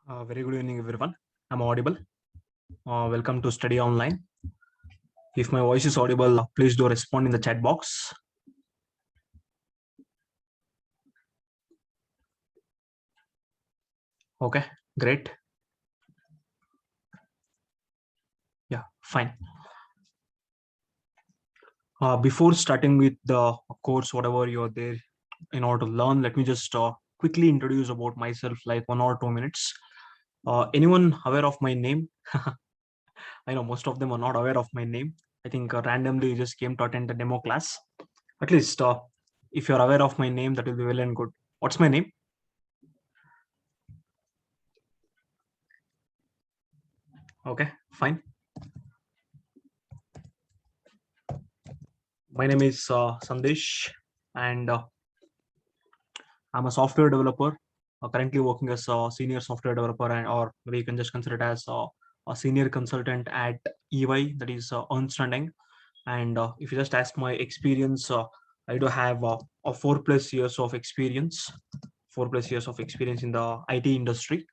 Very good evening, everyone. I'm audible. Welcome to Study Online. If my voice is audible, please do respond in the chat box. Okay, great. Yeah, fine. Before starting with the course, whatever you're there in order to learn, let me just quickly introduce about myself, like 1 or 2 minutes. Anyone aware of my name? I know most of them are not aware of my name. I think randomly you just came to attend the demo class. At least, if you're aware of my name, that will be well and good. What's my name? Okay, fine. My name is Sandesh, and I'm a software developer. Currently working as a senior software developer, or maybe you can just consider it as a senior consultant at EY, that is Ernst and Young. And if you just ask my experience, I do have a 4+ years of experience, 4+ years of experience in the IT industry.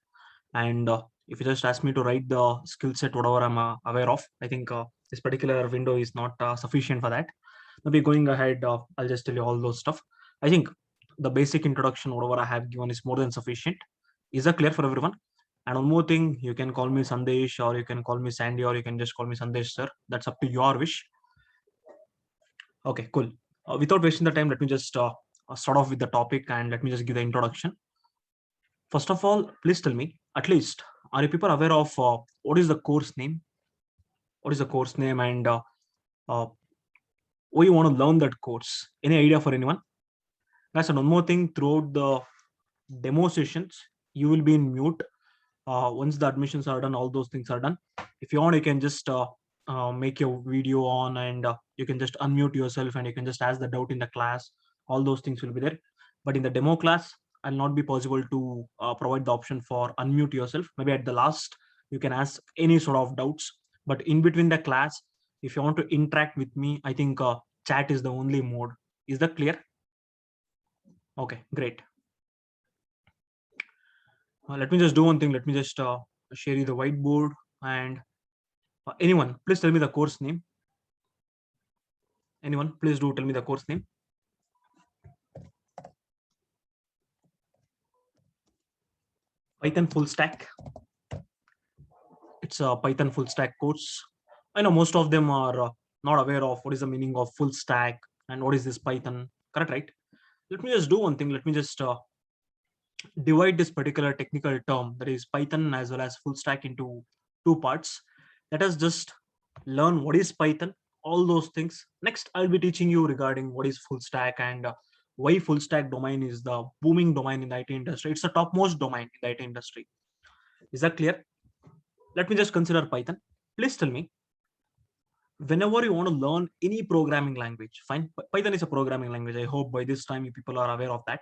And if you just ask me to write the skill set, whatever I'm aware of, I think this particular window is not sufficient for that. Maybe going ahead, I'll just tell you all those stuff. I think the basic introduction, whatever I have given, is more than sufficient. Is that clear for everyone? And one more thing, you can call me Sandesh, or you can call me Sandy, or you can just call me Sandesh, sir. That's up to your wish. Okay, cool. Without wasting the time, let me just start off with the topic, and let me just give the introduction. First of all, please tell me, at least, are you people aware of what is the course name? What is the course name, and uh, why you want to learn that course? Any idea for anyone? Guys, and one more thing, throughout the demo sessions, you will be in mute. Once the admissions are done, all those things are done. If you want, you can just make your video on, and you can just unmute yourself, and you can just ask the doubt in the class. All those things will be there. But in the demo class, I'll not be possible to provide the option for unmute yourself. Maybe at the last, you can ask any sort of doubts. But in between the class, if you want to interact with me, I think chat is the only mode. Is that clear? Okay, great. Let me just do one thing. Let me just share you the whiteboard, and anyone, please tell me the course name. Anyone, please do tell me the course name. Python full stack. It's a Python full stack course. I know most of them are not aware of what is the meaning of full stack and what is this Python. Correct, right? Let me just do one thing. Let me just divide this particular technical term, that is Python as well as full stack, into two parts. Let us just learn what is Python, all those things. Next, I'll be teaching you regarding what is full stack, and why full stack domain is the booming domain in the IT industry. It's the topmost domain in the IT industry. Is that clear? Let me just consider Python. Please tell me, whenever you want to learn any programming language, fine. Python is a programming language. I hope by this time you people are aware of that.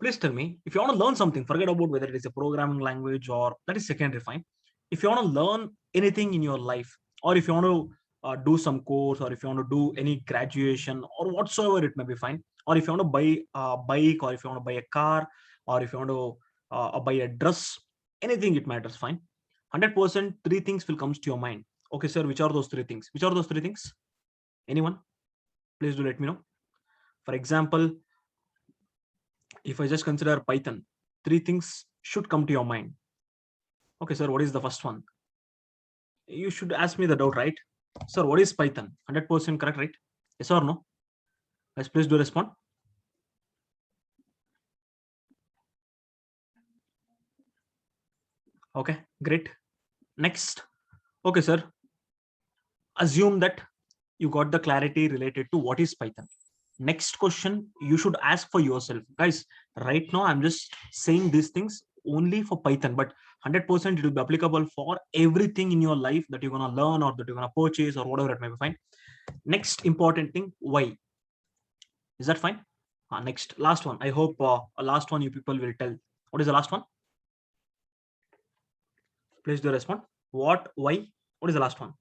Please tell me, if you want to learn something, forget about whether it is a programming language or that is secondary, fine. If you want to learn anything in your life, or if you want to do some course, or if you want to do any graduation or whatsoever, it may be fine. Or if you want to buy a bike, or if you want to buy a car, or if you want to buy a dress, anything, it matters, fine. 100% three things will comes to your mind. Okay, sir, which are those three things? Which are those three things? Anyone? Please do let me know. For example, if I just consider Python, three things should come to your mind. Okay, sir, what is the first one? You should ask me the doubt, right? Sir, what is Python? 100% correct, right? Yes or no? Guys, please do respond. Okay, great. Next. Okay, sir. Assume that you got the clarity related to what is Python. Next question you should ask for yourself. Guys, right now I'm just saying these things only for Python, but 100% it will be applicable for everything in your life that you're going to learn, or that you're going to purchase, or whatever it may be, fine. Next important thing, why? Is that fine? Next, last one. I hope last one you people will tell. What is the last one? Please do respond. What, why? What is the last one?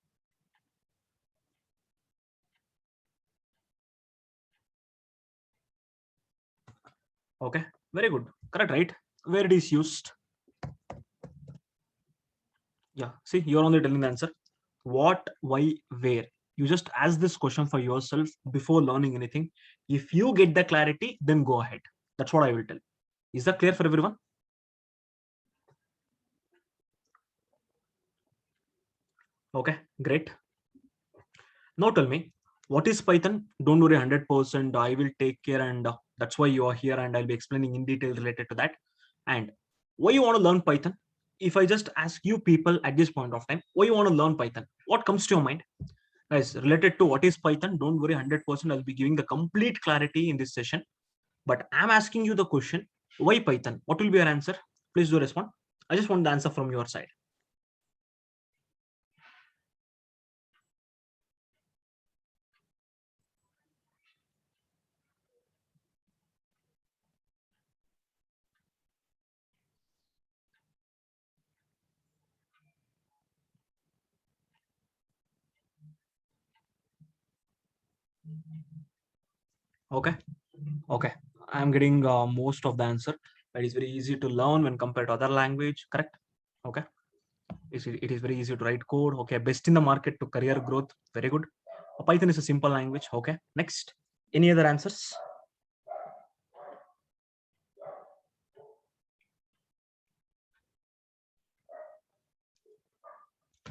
Okay, very good. Correct, right? Where it is used. Yeah, see, you're only telling the answer. What, why, where? You just ask this question for yourself before learning anything. If you get the clarity, then go ahead. That's what I will tell. Is that clear for everyone? Okay, great. Now tell me, what is Python? Don't worry, 100%. I will take care, and that's why you are here, and I'll be explaining in detail related to that. And why you want to learn Python? If I just ask you people at this point of time, why you want to learn Python? What comes to your mind? Guys, related to what is Python, don't worry, 100%. I'll be giving the complete clarity in this session. But I'm asking you the question, why Python? What will be your answer? Please do respond. I just want the answer from your side. Okay. Okay. I'm getting most of the answer. It is very easy to learn when compared to other language. Correct. Okay. It is very easy to write code. Okay. Best in the market to career growth. Very good. Python is a simple language. Okay. Next. Any other answers?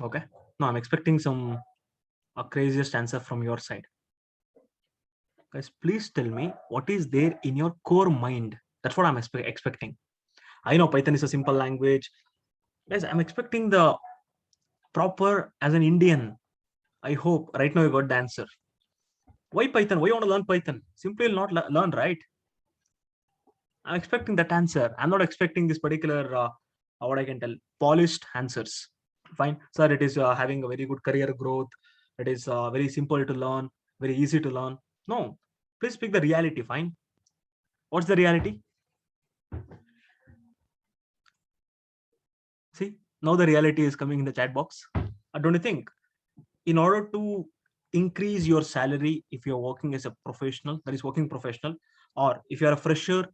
Okay. No, I'm expecting some craziest answer from your side. Guys, please tell me what is there in your core mind. That's what I'm expecting. I know Python is a simple language. Guys, I'm expecting the proper as an Indian. I hope right now you got the answer. Why Python? Why you want to learn Python? Simply will not learn, right? I'm expecting that answer. I'm not expecting this particular, what I can tell, polished answers. Fine, sir, it is having a very good career growth. It is very simple to learn, very easy to learn. No, please speak the reality. Fine. What's the reality? See, now the reality is coming in the chat box. Don't you think? In order to increase your salary, if you're working as a professional, that is working professional, or if you're a fresher,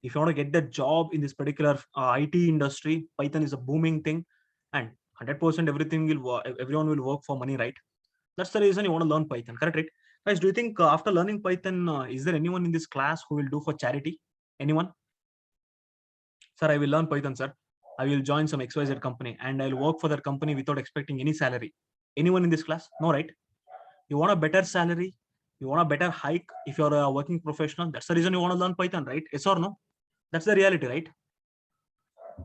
if you want to get the job in this particular IT industry, Python is a booming thing, and 100% everything will everyone will work for money, right? That's the reason you want to learn Python, correct? Right? Guys, do you think after learning Python, is there anyone in this class who will do for charity? Anyone? Sir, I will learn Python, sir. I will join some XYZ company and I'll work for that company without expecting any salary. Anyone in this class? No, right? You want a better salary, you want a better hike if you're a working professional. That's the reason you want to learn Python, right? Yes or no? That's the reality, right?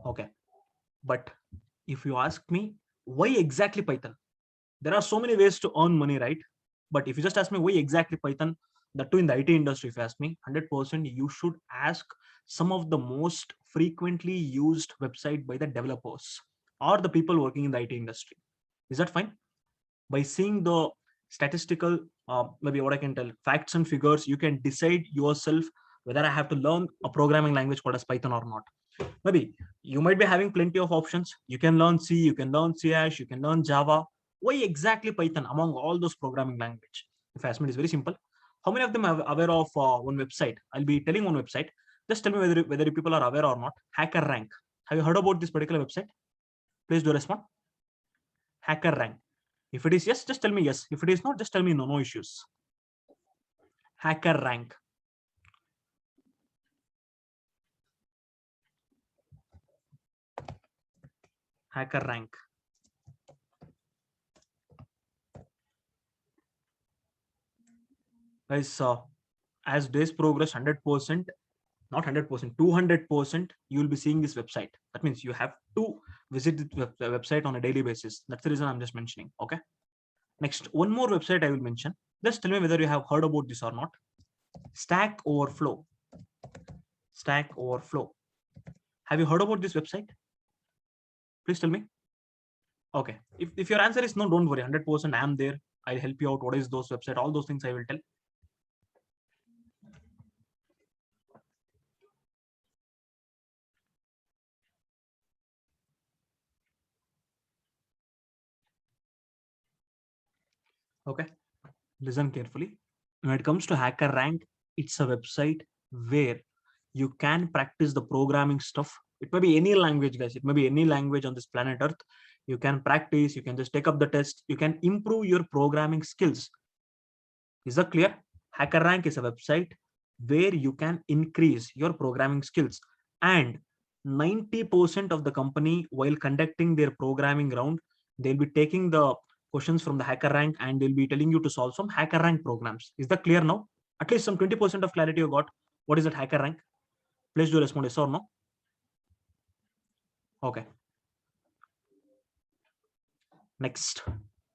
Okay. But if you ask me, why exactly Python? There are so many ways to earn money, right? But if you just ask me why exactly Python, that too in the IT industry, if you ask me, 100% you should ask some of the most frequently used website by the developers or the people working in the IT industry. Is that fine? By seeing the statistical, maybe what I can tell, facts and figures, you can decide yourself whether I have to learn a programming language called as Python or not. Maybe you might be having plenty of options. You can learn C, you can learn C hash, you can learn Java. Why exactly Python among all those programming language? If ask me, is very simple. How many of them are aware of one website? I'll be telling one website. Just tell me whether people are aware or not. HackerRank. Have you heard about this particular website? Please do respond. HackerRank. If it is yes, just tell me yes. If it is not, just tell me no, no issues. HackerRank. HackerRank. Guys, as days progress, 100%, not 100%, 200%, you will be seeing this website. That means you have to visit the website on a daily basis. That's the reason I'm just mentioning. Okay. Next, one more website I will mention. Just tell me whether you have heard about this or not. Stack Overflow. Stack Overflow. Have you heard about this website? Please tell me. Okay. If your answer is no, don't worry. 100% I am there. I'll help you out. What is those website? All those things I will tell. Okay. Listen carefully. When it comes to HackerRank, it's a website where you can practice the programming stuff. It may be any language, guys. It may be any language on this planet Earth. You can practice, you can just take up the test, you can improve your programming skills. Is that clear? HackerRank is a website where you can increase your programming skills, and 90% of the company, while conducting their programming round, they'll be taking the questions from the HackerRank and they'll be telling you to solve some HackerRank programs. Is that clear now? At least some 20% of clarity you got. What is that HackerRank? Please do respond yes or no. Okay. Next,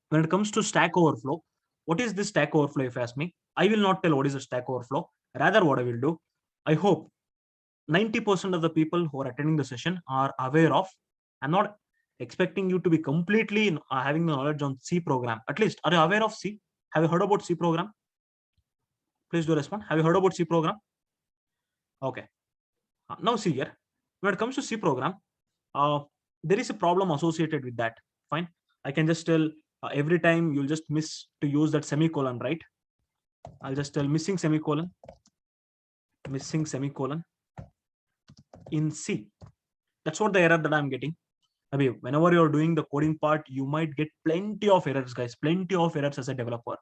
when it comes to Stack Overflow, what is this Stack Overflow? If you ask me, I will not tell what is a Stack Overflow. Rather, what I will do, I hope 90% of the people who are attending the session are aware of. I'm not expecting you to be completely having the knowledge on C program. At least, are you aware of C? Have you heard about C program? Please do respond. Have you heard about C program? Okay. Now see here, when it comes to C program, there is a problem associated with that. Fine. I can just tell every time you'll just miss to use that semicolon, right? I'll just tell missing semicolon in C. That's what the error that I'm getting. Maybe whenever you're doing the coding part, you might get plenty of errors, guys, plenty of errors as a developer.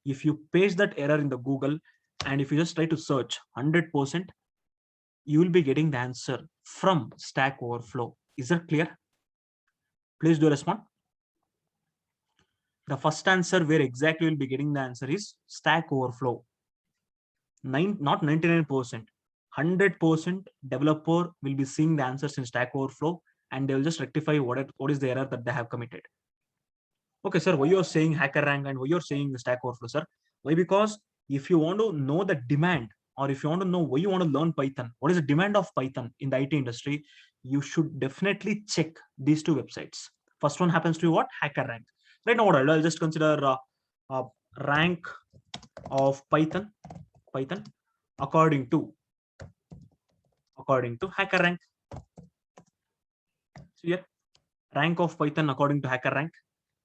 If you paste that error in the Google and if you just try to search 100%, you will be getting the answer from Stack Overflow. Is that clear? Please do respond. The first answer where exactly you'll be getting the answer is Stack Overflow. Not 99%, 100% developer will be seeing the answers in Stack Overflow and they will just rectify what is the error that they have committed. Okay, sir, why you're saying HackerRank and why you're saying the Stack Overflow, sir? Why? Because if you want to know the demand, or if you want to know why you want to learn Python, what is the demand of Python in the IT industry, you should definitely check these two websites. First one happens to be what? HackerRank. Right now, what I'll just consider rank of Python according to HackerRank. So here, rank of Python according to HackerRank.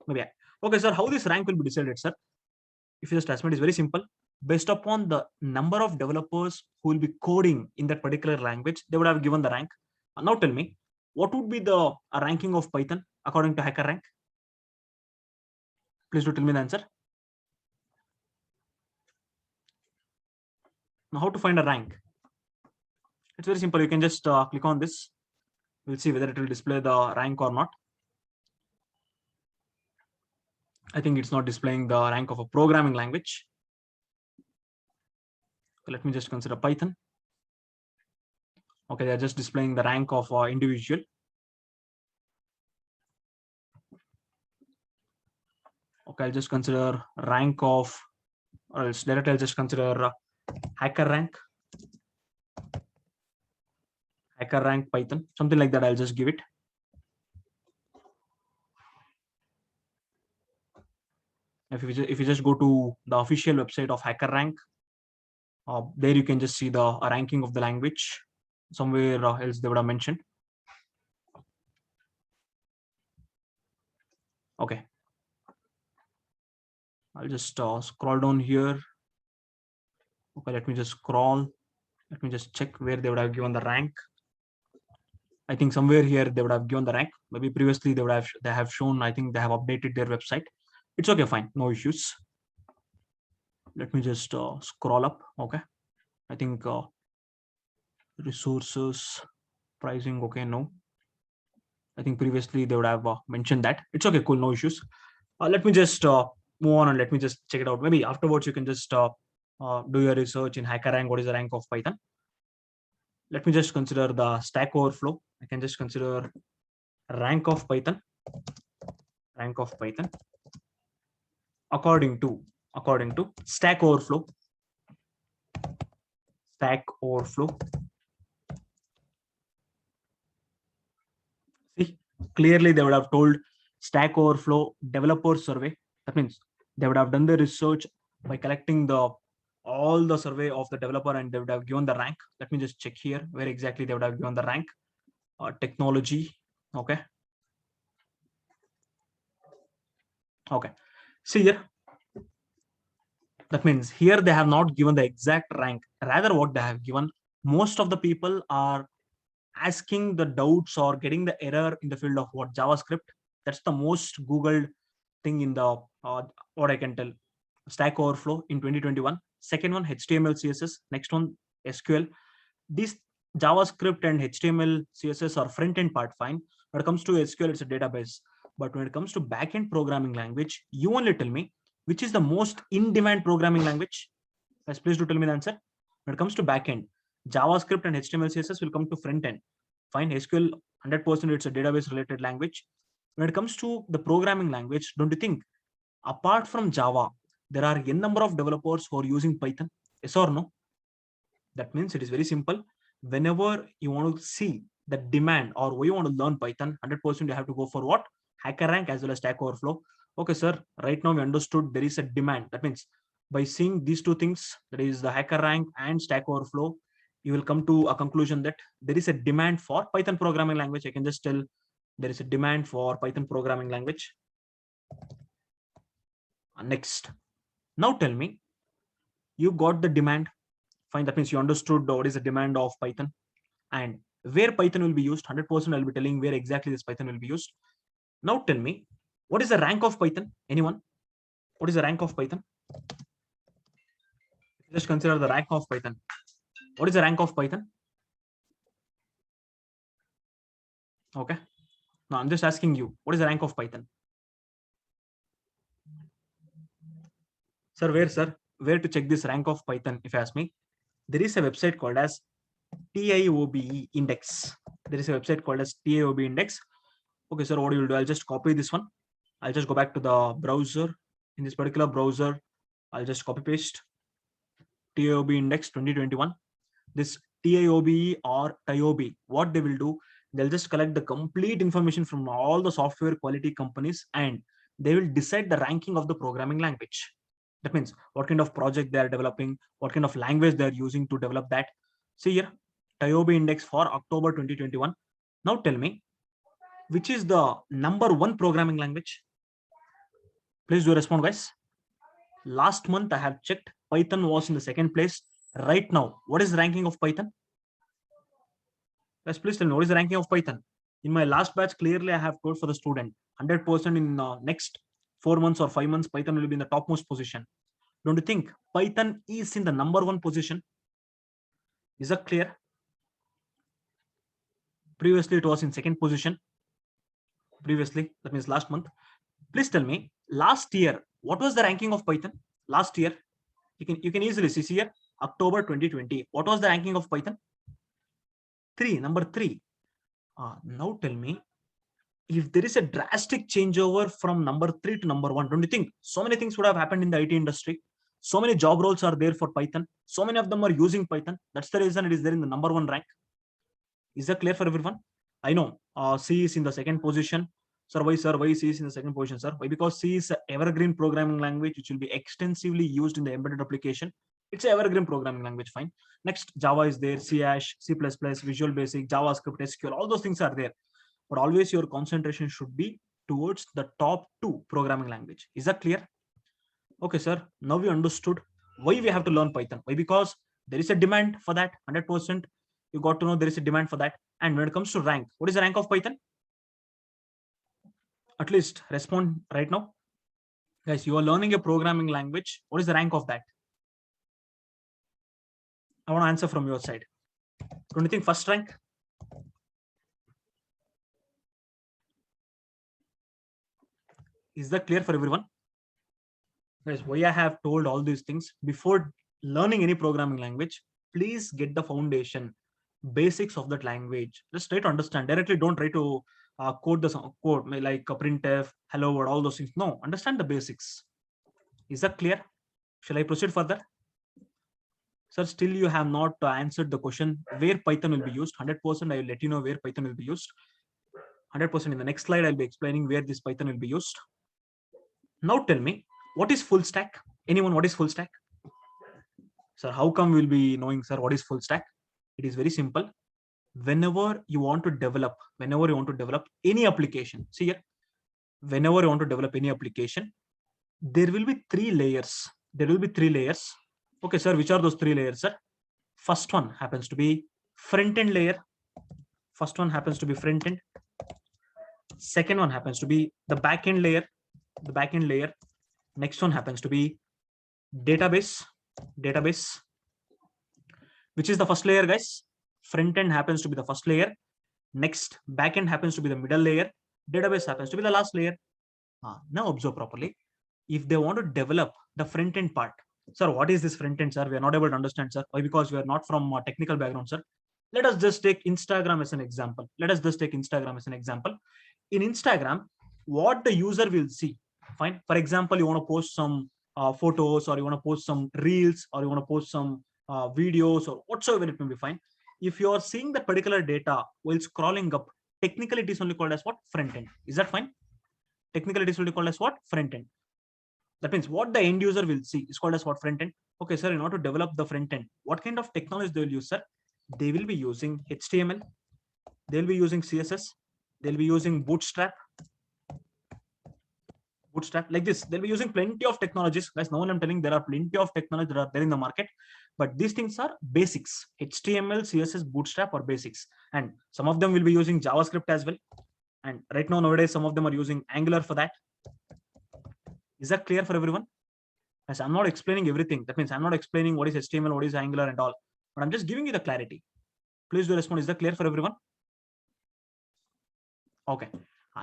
Maybe. Okay, sir, how this rank will be decided, sir? If you just ask me, it is very simple. Based upon the number of developers who will be coding in that particular language, they would have given the rank. Now tell me, what would be the ranking of Python according to HackerRank? Please do tell me the answer. Now, how to find a rank? It's very simple. You can just click on this. We'll see whether it will display the rank or not. I think it's not displaying the rank of a programming language. Okay, let me just consider Python. Okay, they're just displaying the rank of individual. Okay, I'll just consider rank of, or else directly I'll just consider HackerRank Python, something like that. I'll just give it. If you just go to the official website of HackerRank, there you can just see the ranking of the language. Somewhere else they would have mentioned. Okay, I'll just scroll down here. Okay, let me just scroll. Let me just check where they would have given the rank. I think somewhere here they would have given the rank. Maybe previously they have shown. I think they have updated their website. It's okay, fine, no issues. Let me just scroll up. Okay, I think resources, pricing. Okay, no. I think previously they would have mentioned that. It's okay, cool, no issues. Let me just move on and let me just check it out. Maybe afterwards you can just do your research in HackerRank. What is the rank of Python? Let me just consider the Stack Overflow. I can just consider rank of Python according to Stack Overflow. See, clearly they would have told Stack Overflow developer survey. That means they would have done the research by collecting all the survey of the developer and they would have given the rank. Let me just check here where exactly they would have given the rank. Technology. Okay. See here. That means here they have not given the exact rank. Rather, what they have given, most of the people are asking the doubts or getting the error in the field of what JavaScript. That's the most Googled thing in the what I can tell Stack Overflow in 2021. Second one, HTML, CSS. Next one, SQL. This JavaScript and HTML, CSS are front-end part, fine. When it comes to SQL, it's a database. But when it comes to back-end programming language, you only tell me which is the most in-demand programming language. Guys, please do tell me the answer. When it comes to back-end, JavaScript and HTML, CSS will come to front-end. Fine, SQL, 100% it's a database-related language. When it comes to the programming language, don't you think, apart from Java, there are n number of developers who are using Python? Yes or no? That means it is very simple. Whenever you want to see the demand or why you want to learn Python, 100% you have to go for what? HackerRank as well as Stack Overflow. Okay, sir, right now we understood there is a demand. That means by seeing these two things, that is the HackerRank and Stack Overflow, you will come to a conclusion that there is a demand for Python programming language. I can just tell there is a demand for Python programming language. Next, now tell me, you got the demand. Fine, that means you understood what is the demand of Python and where Python will be used. 100% I'll be telling where exactly this Python will be used. Now tell me, what is the rank of Python? Anyone? What is the rank of Python? Just consider the rank of Python. What is the rank of Python? Okay. Now I'm just asking you, what is the rank of Python? Sir, where, sir? Where to check this rank of Python? If you ask me, there is a website called as TIOBE Index. There is a website called as TIOBE Index. Okay, sir, what you will do? I'll just copy this one. I'll just go back to the browser. In this particular browser, I'll just copy paste TIOBE Index 2021. This TIOBE or TIOBE, what they will do, they'll just collect the complete information from all the software quality companies and they will decide the ranking of the programming language. That means what kind of project they are developing, what kind of language they are using to develop that. See here, TIOBE Index for October 2021. Now tell me, which is the #1 programming language? Please do respond, guys. Last month I have checked, Python was in the second place. Right now, what is the ranking of Python? Guys, please tell me, what is the ranking of Python? In my last batch, clearly I have told for the student, 100% in next 4 months or 5 months, Python will be in the topmost position. Don't you think Python is in the #1 position? Is that clear? Previously, it was in second position. Previously, that means last month. Please tell me, last year, what was the ranking of Python? Last year, you can easily see here, October 2020. What was the ranking of Python? Number 3. Now tell me, if there is a drastic changeover from number 3 to number 1, don't you think so many things would have happened in the IT industry? So many job roles are there for Python. So many of them are using Python. That's the reason it is there in the #1 rank. Is that clear for everyone? I know C is in the second position. Sir, why C is in the second position, sir? Why? Because C is an evergreen programming language which will be extensively used in the embedded application. It's an evergreen programming language, fine. Next, Java is there, C#, C++, Visual Basic, JavaScript, SQL, all those things are there. But always your concentration should be towards the top 2 programming language. Is that clear? Okay, sir. Now we understood why we have to learn Python. Why? Because there is a demand for that. 100%. You got to know there is a demand for that. And when it comes to rank, what is the rank of Python? At least respond right now. Guys, you are learning a programming language. What is the rank of that? I want to answer from your side. Don't you think first rank? Is that clear for everyone? Guys, why I have told all these things? Before learning any programming language, please get the foundation, basics of that language. Just try to understand. Directly don't try to code the code like a printf, hello world, all those things. No, understand the basics. Is that clear? Shall I proceed further? Sir, still you have not answered the question where Python will be used. 100% I will let you know where Python will be used. 100% in the next slide I'll be explaining where this Python will be used. Now tell me, what is full stack? Anyone, what is full stack? Sir, how come we'll be knowing, sir, what is full stack? It is very simple. Whenever you want to develop any application, see here, whenever you want to develop any application, there will be 3 layers. Okay, sir, which are those 3 layers, sir? First one happens to be front-end layer. First one happens to be front end. Second one happens to be the backend layer. The backend layer. Next one happens to be database. Database, which is the first layer, guys. Front end happens to be the first layer. Next, backend happens to be the middle layer. Database happens to be the last layer. Now observe properly. If they want to develop the front end part, sir, what is this front end, sir? We are not able to understand, sir. Why? Because we are not from a technical background, sir. Let us just take Instagram as an example. Let us just take Instagram as an example. In Instagram, what the user will see, fine. For example, you want to post some photos, or you want to post some reels, or you want to post some videos, or whatsoever it may be, fine. If you are seeing the particular data while scrolling up, technically it is only called as what? Front end. Is that fine? Technically it is only called as what? Front end. That means what the end user will see is called as what? Front end. Okay, sir, in order to develop the front end, what kind of technology they will use, sir? They will be using HTML, they'll be using CSS, they'll be using Bootstrap, like this. They'll be using plenty of technologies, guys. Now I'm telling there are plenty of technologies that are there in the market, but these things are basics. HTML, CSS, Bootstrap are basics, and some of them will be using JavaScript as well. And right now, nowadays, some of them are using Angular for that. Is that clear for everyone? As I'm not explaining everything. That means I'm not explaining what is HTML, what is Angular and all, but I'm just giving you the clarity. Please do respond. Is that clear for everyone? Okay.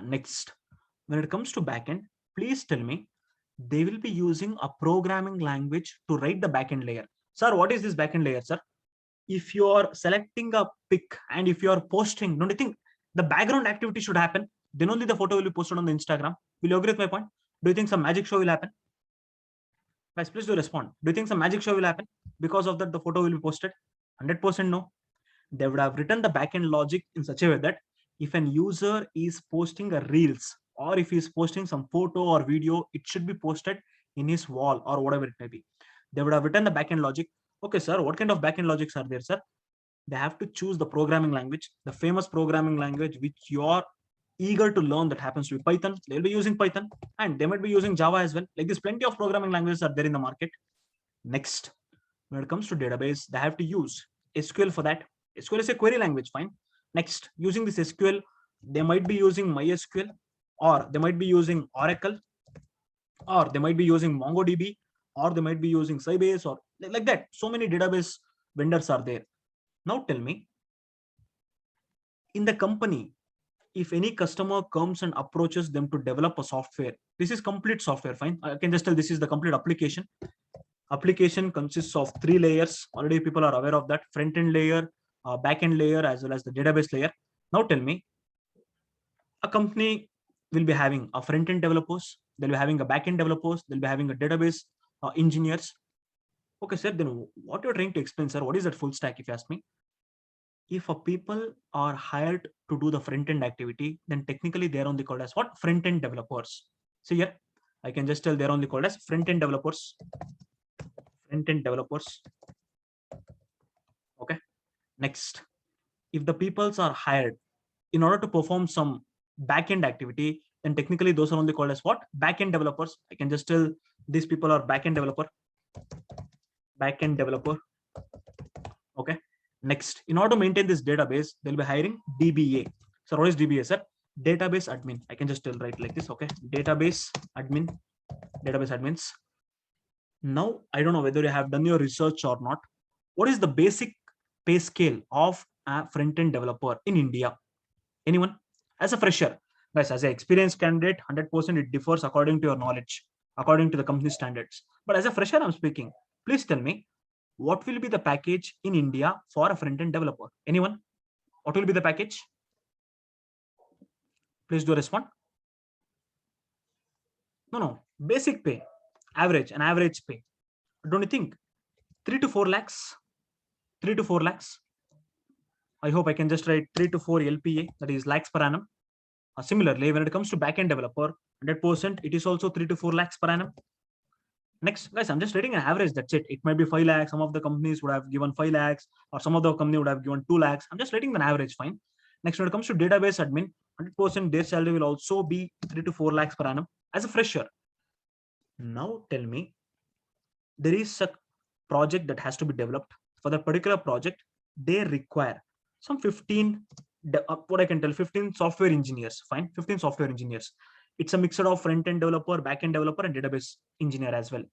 Next, when it comes to backend, please tell me, they will be using a programming language to write the backend layer. Sir, what is this backend layer, sir? If you are selecting a pic and if you are posting, don't you think the background activity should happen? Then only the photo will be posted on the Instagram. Will you agree with my point? Do you think some magic show will happen? Guys, please do respond. Do you think some magic show will happen? Because of that, the photo will be posted? 100% no. They would have written the backend logic in such a way that if an user is posting a reels, or if he's posting some photo or video, it should be posted in his wall or whatever it may be. They would have written the backend logic. Okay, sir, what kind of backend logics are there, sir? They have to choose the programming language, the famous programming language which you are eager to learn, that happens to be Python. They'll be using Python, and they might be using Java as well. Like this, plenty of programming languages are there in the market. Next, when it comes to database, they have to use SQL for that. SQL is a query language, fine. Next, using this SQL, they might be using MySQL, or they might be using Oracle, or they might be using MongoDB, or they might be using Sybase, or like that. So many database vendors are there. Now tell me, in the company, if any customer comes and approaches them to develop a software, this is complete software, fine. I can just tell this is the complete application. Application consists of 3 layers. Already people are aware of that: front end layer, back end layer, as well as the database layer. Now tell me, a company will be having a front end developers, they'll be having a back end developers, they'll be having a database engineers. Okay, sir, then what you're trying to explain, sir? What is that full stack, if you ask me? If a people are hired to do the front end activity, then technically they're only called as what? Front end developers. So here, I can just tell they're only called as front end developers. Front end developers. Okay. Next, if the peoples are hired in order to perform some back-end activity, then technically those are only called as what? Back-end developers. I can just tell these people are back-end developer. Back-end developer. Okay. Next, in order to maintain this database, they'll be hiring DBA. So what is DBA, sir? Database admin. I can just tell right like this. Okay. Database admin. Database admins. Now, I don't know whether you have done your research or not. What is the basic pay scale of a front-end developer in India? Anyone? As a fresher, guys, as an experienced candidate, 100% it differs according to your knowledge, according to the company standards. But as a fresher, I'm speaking. Please tell me, what will be the package in India for a front-end developer? Anyone? What will be the package? Please do respond. No. Basic pay, average, an average pay. Don't you think 3 to 4 lakhs? 3 to 4 lakhs. I hope I can just write 3 to 4 LPA, that is lakhs per annum. Similarly, when it comes to backend developer, 100%, it is also 3 to 4 lakhs per annum. Next, guys, I'm just writing an average. That's it. It might be 5 lakhs. Some of the companies would have given 5 lakhs, or some of the company would have given 2 lakhs. I'm just writing an average, fine. Next, when it comes to database admin, 100% their salary will also be 3 to 4 lakhs per annum as a fresher. Now tell me, there is a project that has to be developed. For that particular project, they require some 15 what I can tell, 15 software engineers. Fine, 15 software engineers. It's a mixture of front-end developer, back-end developer, and database engineer as well.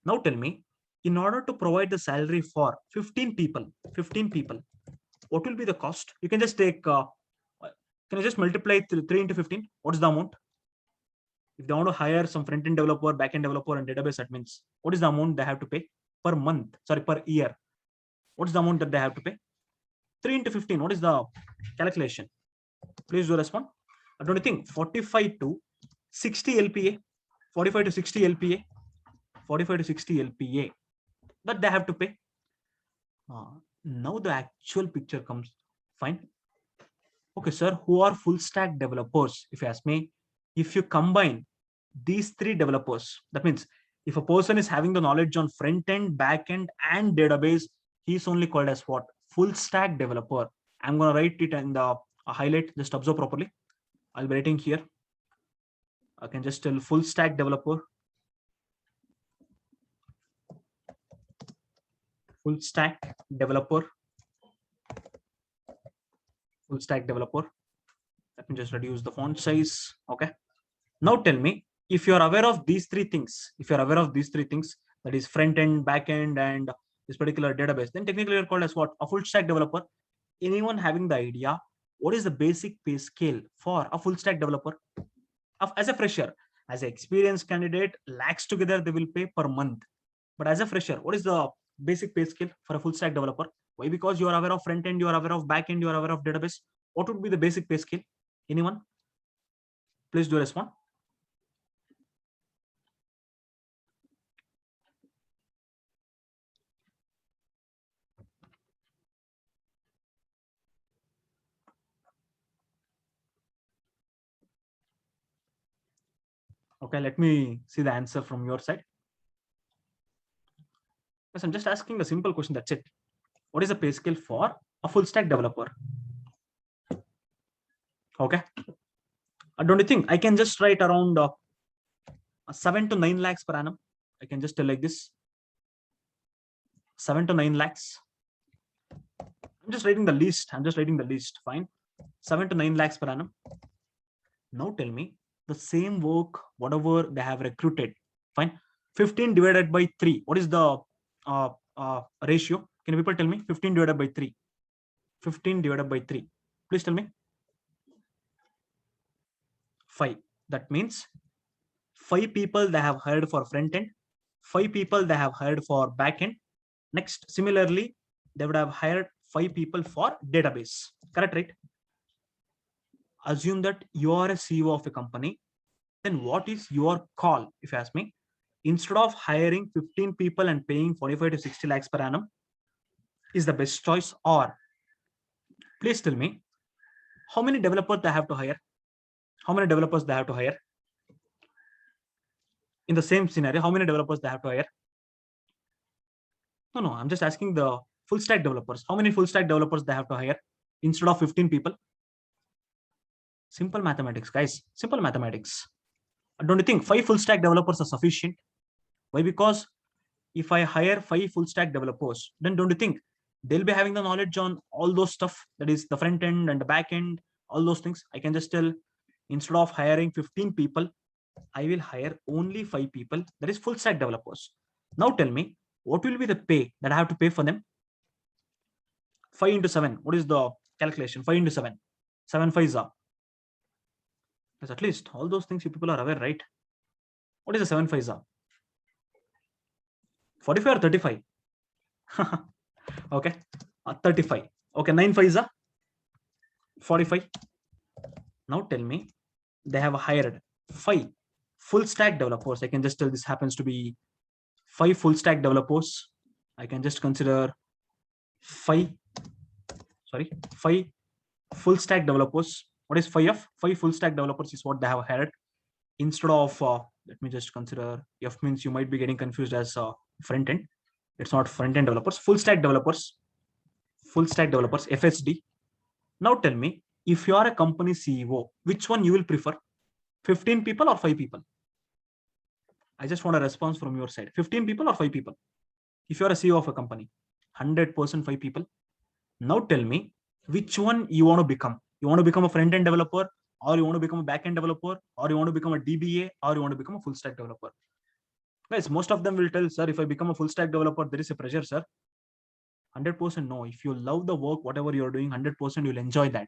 Now tell me, in order to provide the salary for 15 people, what will be the cost? You can just take, can you just multiply 3 into 15? What is the amount? If they want to hire some front-end developer, back-end developer, and database admins, what is the amount they have to pay per month? Sorry, per year. What is the amount that they have to pay? 3 into 15. What is the calculation? Please do respond. Don't you think 45 to 60 LPA, 45 to 60 LPA, 45 to 60 LPA that they have to pay? Now the actual picture comes. Fine. Okay, sir, who are full stack developers? If you ask me, if you combine these three developers, that means if a person is having the knowledge on front end, back end, and database, he's only called as what? Full stack developer. I'm going to write it in the highlight. Just observe properly. I'll be writing here. I can just tell full stack developer. Full stack developer. Full stack developer. Let me just reduce the font size. Okay. Now tell me, if you're aware of these three things, that is front end, back end, and this particular database, then technically you're called as what? A full stack developer. Anyone having the idea, what is the basic pay scale for a full stack developer? As a fresher, as an experienced candidate, lakhs together they will pay per month. But as a fresher, what is the basic pay scale for a full stack developer? Why? Because you are aware of front end, you are aware of back end, you are aware of database. What would be the basic pay scale? Anyone? Please do respond. Okay, let me see the answer from your side. Yes, I'm just asking a simple question. That's it. What is the pay scale for a full stack developer? Okay. Don't you think I can just write around 7 to 9 lakhs per annum? I can just tell like this. 7 to 9 lakhs. I'm just writing the list. Fine. 7 to 9 lakhs per annum. Now tell me the same work, whatever they have recruited. Fine. 15 divided by 3. What is the ratio? Can people tell me? 15 divided by 3. 15 divided by 3. Please tell me. 5. That means 5 people they have hired for front end, 5 people they have hired for back end. Next, similarly, they would have hired 5 people for database. Correct, right? Assume that you are a CEO of a company. Then what is your call? If you ask me, instead of hiring 15 people and paying 45 to 60 lakhs per annum, is the best choice? Or please tell me, how many developers they have to hire? How many developers they have to hire? In the same scenario, how many developers they have to hire? No, I'm just asking the full stack developers. How many full stack developers they have to hire instead of 15 people? Simple mathematics, guys. Simple mathematics. Don't you think 5 full stack developers are sufficient? Why? Because if I hire 5 full stack developers, then don't you think they'll be having the knowledge on all those stuff, that is the front end and the back end, all those things? I can just tell, instead of hiring 15 people, I will hire only 5 people, that is full stack developers. Now tell me, what will be the pay that I have to pay for them? 5 into 7. What is the calculation? 5 into 7. 7 5s are. Yes, at least all those things you people are aware, right? What is the 7 5s are? 45 or 35? Okay. 35. Okay, 9 5s are 45. Now tell me, they have hired 5 full stack developers. I can just tell this happens to be 5 full stack developers. I can just consider 5 full stack developers. What is 5 of? 5 full stack developers is what they have hired. Instead of, let me just consider, F means you might be getting confused as front end. It's not front end developers, full stack developers, FSD. Now tell me, if you are a company CEO, which one you will prefer? 15 people or 5 people? I just want a response from your side. 15 people or 5 people? If you are a CEO of a company, 100% 5 people. Now tell me, which one you want to become? You want to become a front-end developer, or you want to become a back-end developer, or you want to become a DBA, or you want to become a full stack developer? Guys, most of them will tell, sir, if I become a full stack developer, there is a pressure, sir. 100% no. If you love the work, whatever you're doing, 100% you'll enjoy that.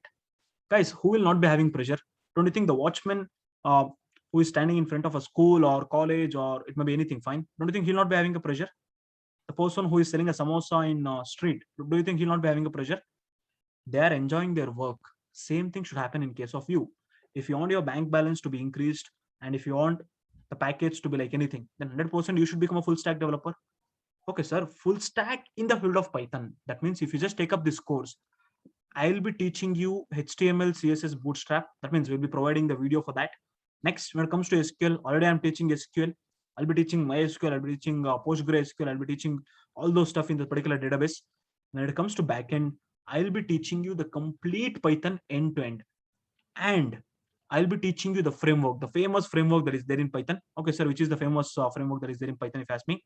Guys, who will not be having pressure? Don't you think the watchman who is standing in front of a school or college, or it may be anything, fine, don't you think he'll not be having a pressure? The person who is selling a samosa in street, do you think he'll not be having a pressure? They are enjoying their work. Same thing should happen in case of you. If you want your bank balance to be increased, and if you want the package to be like anything, then 100% you should become a full stack developer. Okay, sir, full stack in the field of Python. That means if you just take up this course, I'll be teaching you HTML, CSS, Bootstrap. That means we'll be providing the video for that. Next, when it comes to SQL, already I'm teaching SQL. I'll be teaching MySQL, I'll be teaching PostgreSQL, I'll be teaching all those stuff in the particular database. When it comes to backend, I'll be teaching you the complete Python end to end. And I'll be teaching you the framework, the famous framework that is there in Python. Okay, sir, which is the famous framework that is there in Python, if you ask me?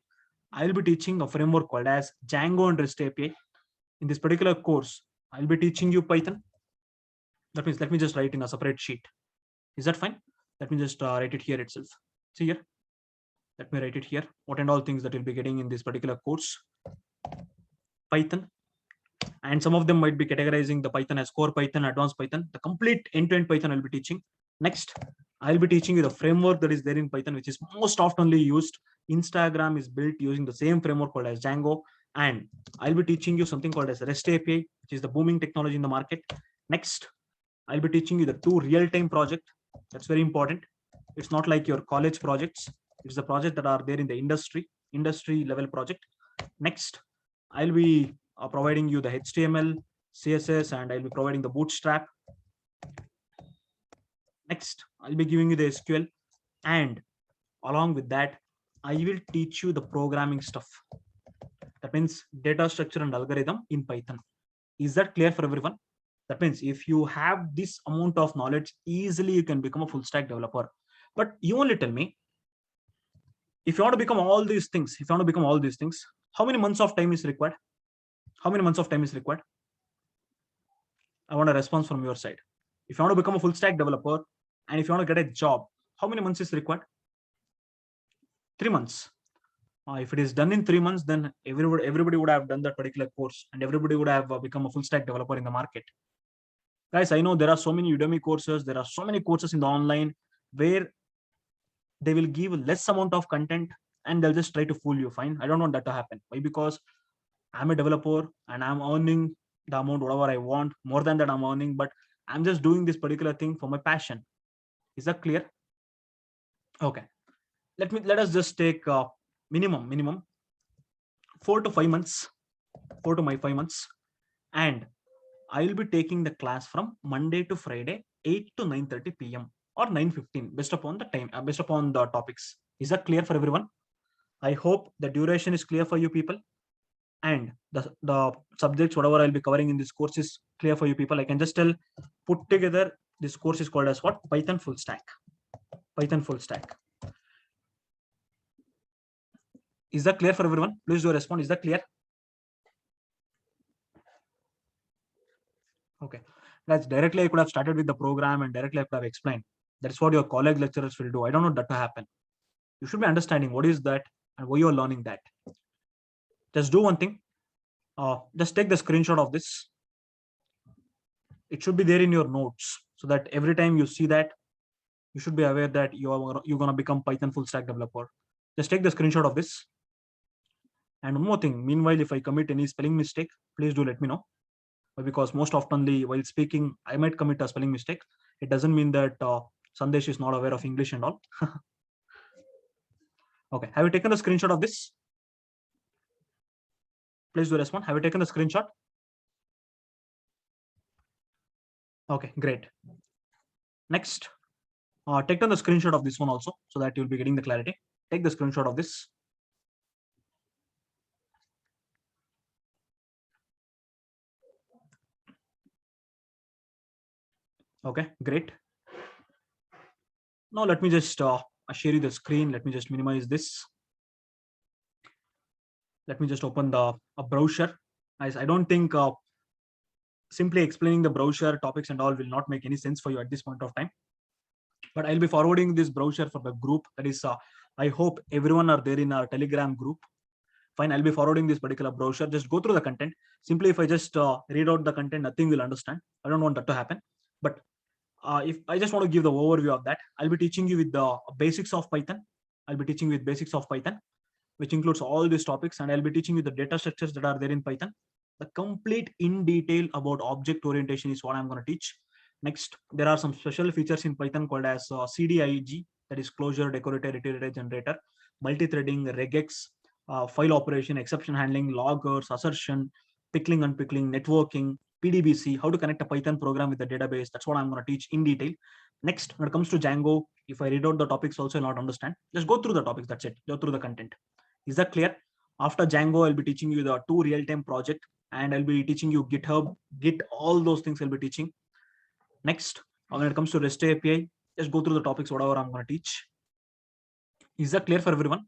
I'll be teaching a framework called as Django and REST API. In this particular course, I'll be teaching you Python. That means let me just write in a separate sheet. Is that fine? Let me just write it here itself. See here. Let me write it here. What and all things that you'll be getting in this particular course. Python. And some of them might be categorizing the Python as core Python, advanced Python. The complete end-to-end Python I'll be teaching. Next, I'll be teaching you the framework that is there in Python, which is most oftenly used. Instagram is built using the same framework called as Django. And I'll be teaching you something called as REST API, which is the booming technology in the market. Next, I'll be teaching you the 2 real-time project. That's very important. It's not like your college projects. It's the project that are there in the industry level project. Next, I'll be providing you the HTML, CSS, and I'll be providing the Bootstrap. Next, I'll be giving you the SQL, and along with that, I will teach you the programming stuff. That means data structure and algorithm in Python. Is that clear for everyone? That means if you have this amount of knowledge, easily you can become a full stack developer. But you only tell me, if you want to become all these things, how many months of time is required? How many months of time is required? I want a response from your side. If you want to become a full stack developer, and if you want to get a job, how many months is required? 3 months. If it is done in 3 months, then everybody would have done that particular course, and everybody would have become a full stack developer in the market. Guys, I know there are so many Udemy courses, there are so many courses in the online where they will give less amount of content and they'll just try to fool you. Fine, I don't want that to happen. Why? Because I'm a developer and I'm earning the amount whatever I want. More than that, I'm earning, but I'm just doing this particular thing for my passion. Is that clear? Okay, let us just take minimum 4 to 5 months, 5 months, and I will be taking the class from Monday to Friday, 8 to 9:30 p.m. or 9:15, based upon the time, based upon the topics. Is that clear for everyone? I hope the duration is clear for you people, and the subjects whatever I'll be covering in this course is clear for you people. I can just tell, put together, this course is called as what? Python full stack. Python full stack. Is that clear for everyone? Please do respond. Is that clear? Okay, guys, directly I could have started with the program and directly I could have explained. That's what your college lecturers will do. I don't want that to happen. You should be understanding what is that and why you're learning that. Just do one thing. Just take the screenshot of this. It should be there in your notes, so that every time you see that, you should be aware that you're going to become Python full stack developer. Just take the screenshot of this. And one more thing, meanwhile, if I commit any spelling mistake, please do let me know. Because most oftenly while speaking, I might commit a spelling mistake. It doesn't mean that Sandesh is not aware of English and all. Okay, have you taken the screenshot of this? Please do respond. Have you taken the screenshot? Okay, great. Next, take down the screenshot of this one also, so that you'll be getting the clarity. Take the screenshot of this. Okay, great. Now let me just share you the screen. Let me just minimize this. Let me just open a browser. I don't think simply explaining the brochure topics and all will not make any sense for you at this point of time. But I'll be forwarding this brochure for the group. That is, I hope everyone are there in our Telegram group. Fine, I'll be forwarding this particular brochure. Just go through the content. Simply, if I just read out the content, nothing will understand. I don't want that to happen. But if I just want to give the overview of that, I'll be teaching you with the basics of Python. I'll be teaching with basics of Python, which includes all these topics, and I'll be teaching you the data structures that are there in Python. The complete in detail about object orientation is what I'm going to teach. Next, there are some special features in Python called as CDIG, that is closure, decorator, iterator, generator, multi-threading, regex, file operation, exception handling, loggers, assertion, pickling, unpickling, networking, PDBC, how to connect a Python program with the database. That's what I'm going to teach in detail. Next, when it comes to Django, if I read out the topics also I'll not understand. Just go through the topics, that's it. Go through the content. Is that clear? After Django, I'll be teaching you the 2 real-time project, and I'll be teaching you GitHub, Git, all those things I'll be teaching. Next, when it comes to REST API, just go through the topics, whatever I'm going to teach. Is that clear for everyone?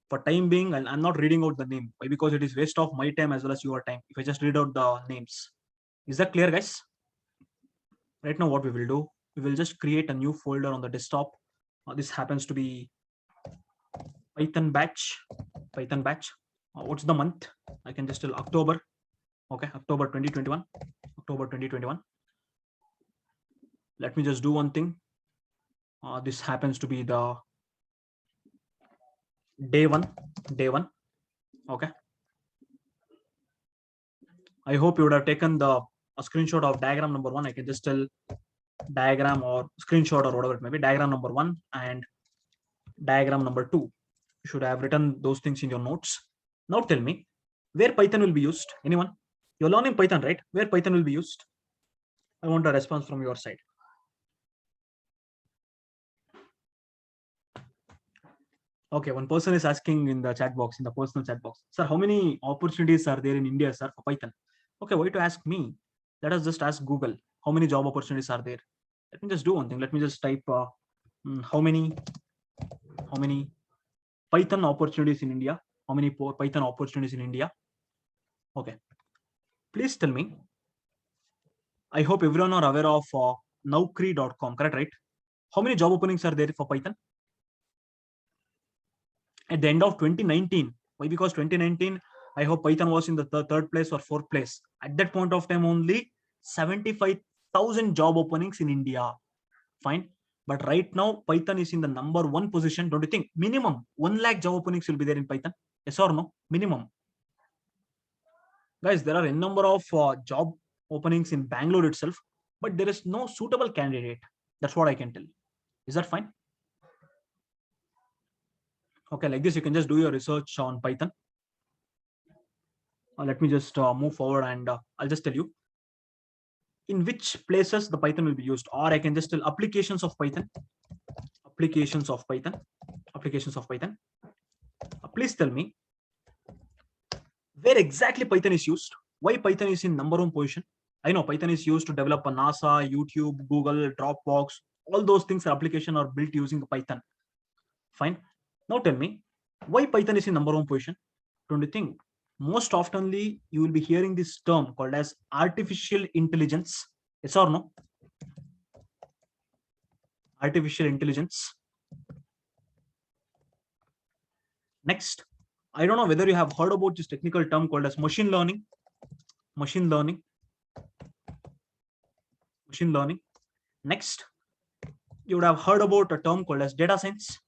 For time being, I'm not reading out the name. Why? Because it is waste of my time as well as your time if I just read out the names. Is that clear, guys? Right now, what we will do, we will just create a new folder on the desktop. This happens to be Python batch. Python batch. What's the month? I can just tell October. Okay, October 2021. October 2021. Let me just do one thing. This happens to be the day one. Okay. I hope you would have taken a screenshot of diagram number 1. I can just tell diagram or screenshot or whatever it may be. Diagram number 1 and diagram number 2. You should have written those things in your notes. Now tell me where Python will be used. Anyone? You're learning Python, right? Where Python will be used? I want a response from your side. Okay, one person is asking in the chat box, in the personal chat box, sir, how many opportunities are there in India, sir, for Python? Okay, why to ask me? Let us just ask Google, how many job opportunities are there? Let me just do one thing. Let me just type how many Python opportunities in India? How many Python opportunities in India? Okay, please tell me. I hope everyone are aware of Naukri.com, correct, right? How many job openings are there for Python? At the end of 2019, why? Because 2019, I hope Python was in the third place or fourth place. At that point of time, only 75,000 job openings in India. Fine. But right now, Python is in the number 1 position. Don't you think? Minimum 1 lakh job openings will be there in Python. Yes or no? Minimum. Guys, there are a number of job openings in Bangalore itself, but there is no suitable candidate. That's what I can tell. Is that fine? Okay, like this, you can just do your research on Python. Let me just move forward and I'll just tell you in which places the Python will be used, or I can just tell applications of Python. Applications of Python. Please tell me where exactly Python is used. Why Python is in number 1 position? I know Python is used to develop a NASA, YouTube, Google, Dropbox. All those things are application are built using Python. Fine. Now tell me why Python is in number 1 position. Don't you think most oftenly you will be hearing this term called as artificial intelligence? Yes or no? Artificial intelligence. Next, I don't know whether you have heard about this technical term called as machine learning. Machine learning. Next, you would have heard about a term called as data science.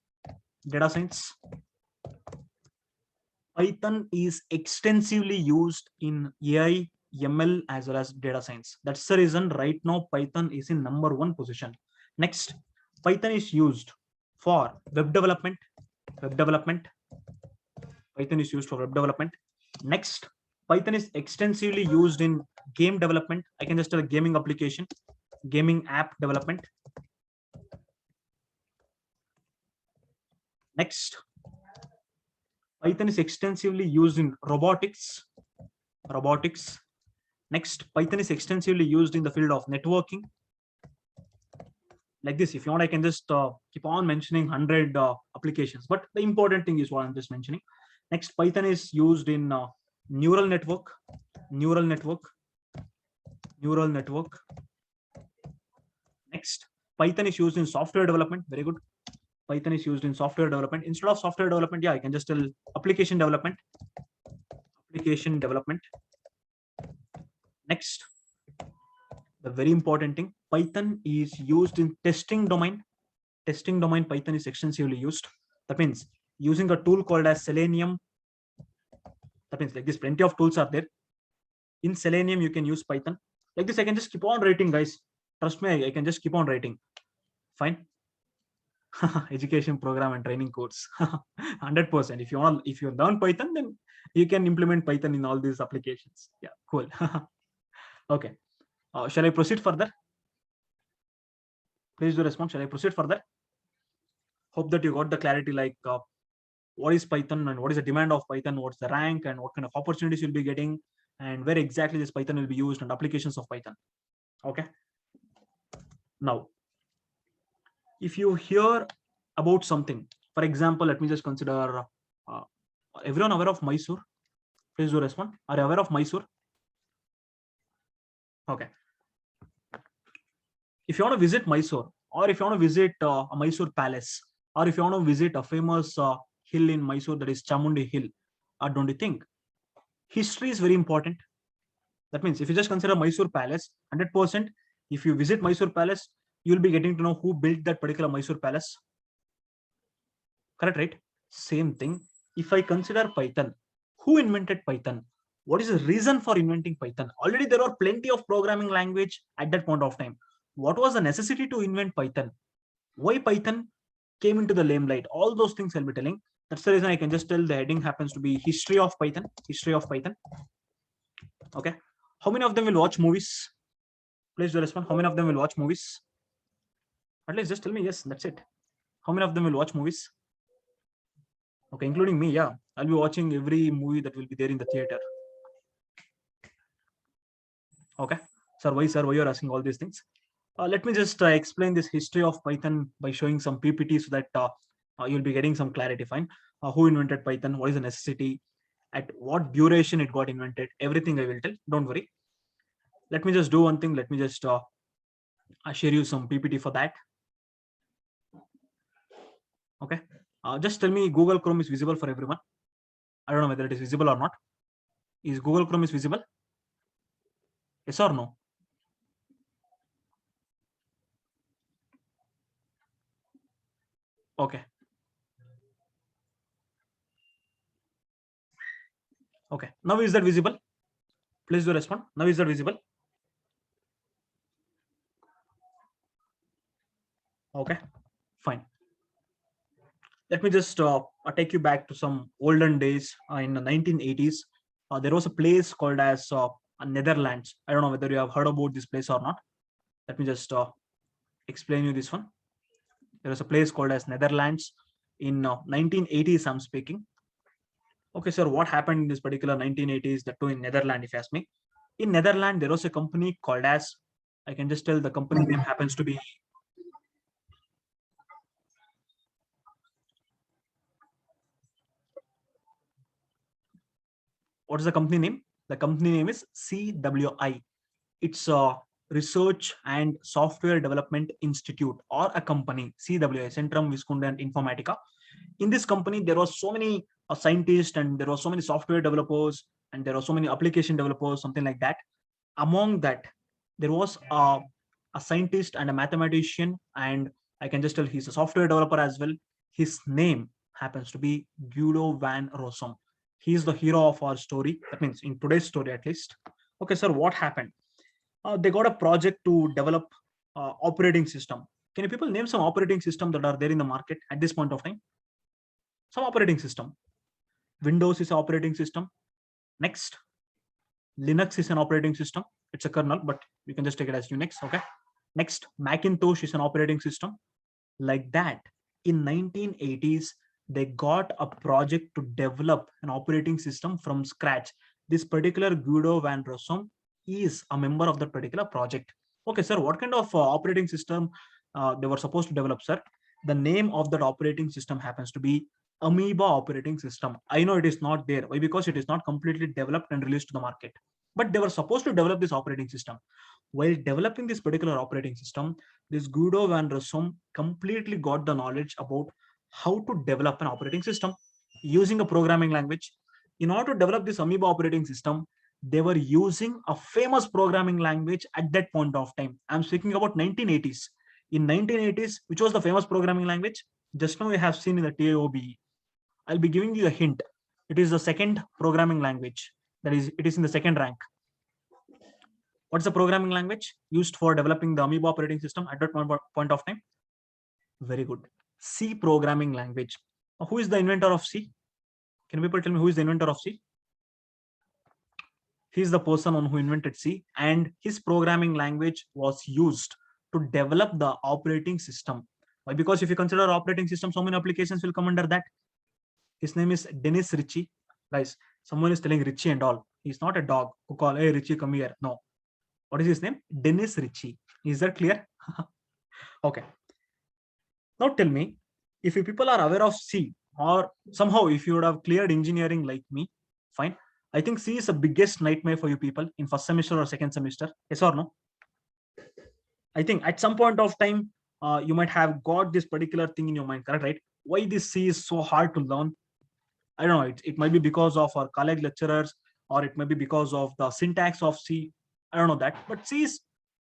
Python is extensively used in AI, ML, as well as data science. That's the reason right now Python is in number 1 position. Next, Python is used for web development. Python is used for web development. Next, Python is extensively used in game development. I can just tell a gaming application, gaming app development. Next, Python is extensively used in robotics. Next, Python is extensively used in the field of networking. Like this, if you want, I can just keep on mentioning 100 applications, but the important thing is what I'm just mentioning. Next, Python is used in neural network. neural network. Next, Python is used in software development. Very good. Python is used in software development. Instead of software development, yeah, I can just tell application development. Application development. Next, the very important thing, Python is used in testing domain. Testing domain, Python is extensively used. That means using a tool called as Selenium. That means like this, plenty of tools are there. In Selenium, you can use Python. Like this, I can just keep on writing, guys. Trust me, I can just keep on writing. Fine. Education program and training codes. 100%. If you learn Python, then you can implement Python in all these applications. Yeah, cool. Okay. Shall I proceed further? Please do respond. Shall I proceed further? Hope that you got the clarity, like what is Python and what is the demand of Python, what's the rank and what kind of opportunities you'll be getting, and where exactly this Python will be used and applications of Python. Okay. Now, if you hear about something, for example, let me just consider everyone aware of Mysore? Please do respond. Are you aware of Mysore? Okay. If you want to visit Mysore, or if you want to visit a Mysore palace, or if you want to visit a famous hill in Mysore, that is Chamundi Hill, don't you think history is very important? That means if you just consider Mysore palace, 100%, if you visit Mysore palace, you'll be getting to know who built that particular Mysore palace. Correct, right? Same thing. If I consider Python, who invented Python? What is the reason for inventing Python? Already there are plenty of programming language at that point of time. What was the necessity to invent Python? Why Python came into the limelight? All those things I'll be telling. That's the reason I can just tell the heading happens to be history of Python. History of Python. Okay. How many of them will watch movies? Please do respond. How many of them will watch movies? At least just tell me yes, that's it. How many of them will watch movies? Okay, including me, yeah. I'll be watching every movie that will be there in the theater. Okay. Sir, why you're asking all these things? Let me just explain this history of Python by showing some PPT so that you'll be getting some clarity. Fine. Who invented Python? What is the necessity? At what duration it got invented? Everything I will tell. Don't worry. Let me just do one thing. Let me just share you some PPT for that. Okay. Just tell me Google Chrome is visible for everyone. I don't know whether it is visible or not. Is Google Chrome is visible? Yes or no? Okay. Okay. Now is that visible? Please do respond. Now is that visible? Okay. Fine. Let me just take you back to some olden days in the 1980s. There was a place called as Netherlands. I don't know whether you have heard about this place or not. Let me just explain you this one. There was a place called as Netherlands in 1980s. I'm speaking. Okay, sir, what happened in this particular 1980s? That too in Netherlands, if you ask me. In Netherlands, there was a company called as, I can just tell the company name happens to be. What is the company name? The company name is CWI. It's a Research and Software Development Institute, or a company, CWI, Centrum Visconde Informatica. In this company, there was so many scientists, and there were so many software developers, and there were so many application developers, something like that. Among that, there was a scientist and a mathematician, and I can just tell he's a software developer as well. His name happens to be Guido van Rossum. He is the hero of our story. That means in today's story, at least. Okay, sir, what happened? They got a project to develop operating system. Can you people name some operating system that are there in the market at this point of time? Some operating system. Windows is an operating system. Next, Linux is an operating system. It's a kernel, but you can just take it as Unix. Okay. Next, Macintosh is an operating system. Like that, in 1980s, they got a project to develop an operating system from scratch. This particular Guido van Rossum is a member of that particular project. Okay, sir, what kind of operating system they were supposed to develop, sir? The name of that operating system happens to be Amoeba operating system. I know it is not there. Why? Because it is not completely developed and released to the market. But they were supposed to develop this operating system. While developing this particular operating system, this Guido van Rossum completely got the knowledge about how to develop an operating system using a programming language. In order to develop this Amoeba operating system, they were using a famous programming language at that point of time. I'm speaking about 1980s. In 1980s, which was the famous programming language? Just now we have seen in the TOBE. I'll be giving you a hint. It is the second programming language. That is, it is in the second rank. What's the programming language used for developing the Amoeba operating system at that point of time? Very good. C programming language. Who is the inventor of C? Can people tell me who is the inventor of C? He is the person who invented C, and his programming language was used to develop the operating system. Why? Because if you consider operating system, so many applications will come under that. His name is Dennis Ritchie. Guys, someone is telling Ritchie and all. He's not a dog who call, hey Ritchie, come here. No. What is his name? Dennis Ritchie. Is that clear? Okay. Now tell me, if you people are aware of C, or somehow if you would have cleared engineering like me, fine. I think C is the biggest nightmare for you people in first semester or second semester. Yes or no? I think at some point of time, you might have got this particular thing in your mind, correct? Right? Why this C is so hard to learn? I don't know. It might be because of our college lecturers, or it might be because of the syntax of C. I don't know that. But C is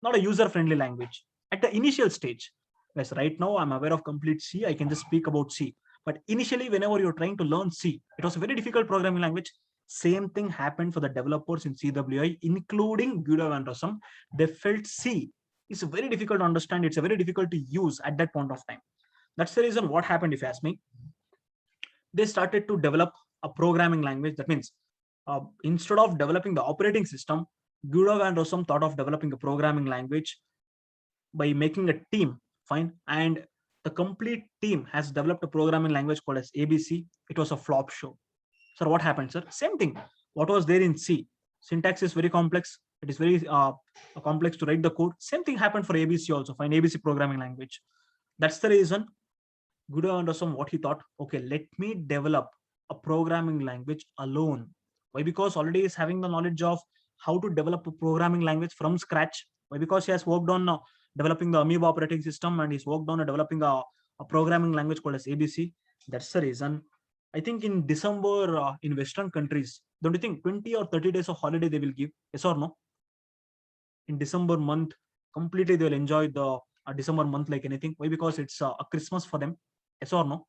not a user-friendly language at the initial stage. Yes, right now I'm aware of complete C. I can just speak about C. But initially, whenever you're trying to learn C, it was a very difficult programming language. Same thing happened for the developers in CWI, including Guido van Rossum. They felt C is very difficult to understand. It's a very difficult to use at that point of time. That's the reason what happened, if you ask me. They started to develop a programming language. That means instead of developing the operating system, Guido van Rossum thought of developing a programming language by making a team, fine, and the complete team has developed a programming language called as ABC. It was a flop show. So what happened, sir? Same thing. What was there in C? Syntax is very complex. It is very complex to write the code. Same thing happened for ABC also, fine, ABC programming language. That's the reason Guido van Rossum, what he thought, okay, let me develop a programming language alone. Why? Because already is having the knowledge of how to develop a programming language from scratch. Why? Because he has worked on developing the Amoeba operating system, and he's worked on developing a programming language called as ABC. That's the reason. I think in December, in Western countries, don't you think 20 or 30 days of holiday they will give? Yes or no? In December month, completely they will enjoy the December month like anything. Why? Because it's a Christmas for them. Yes or no?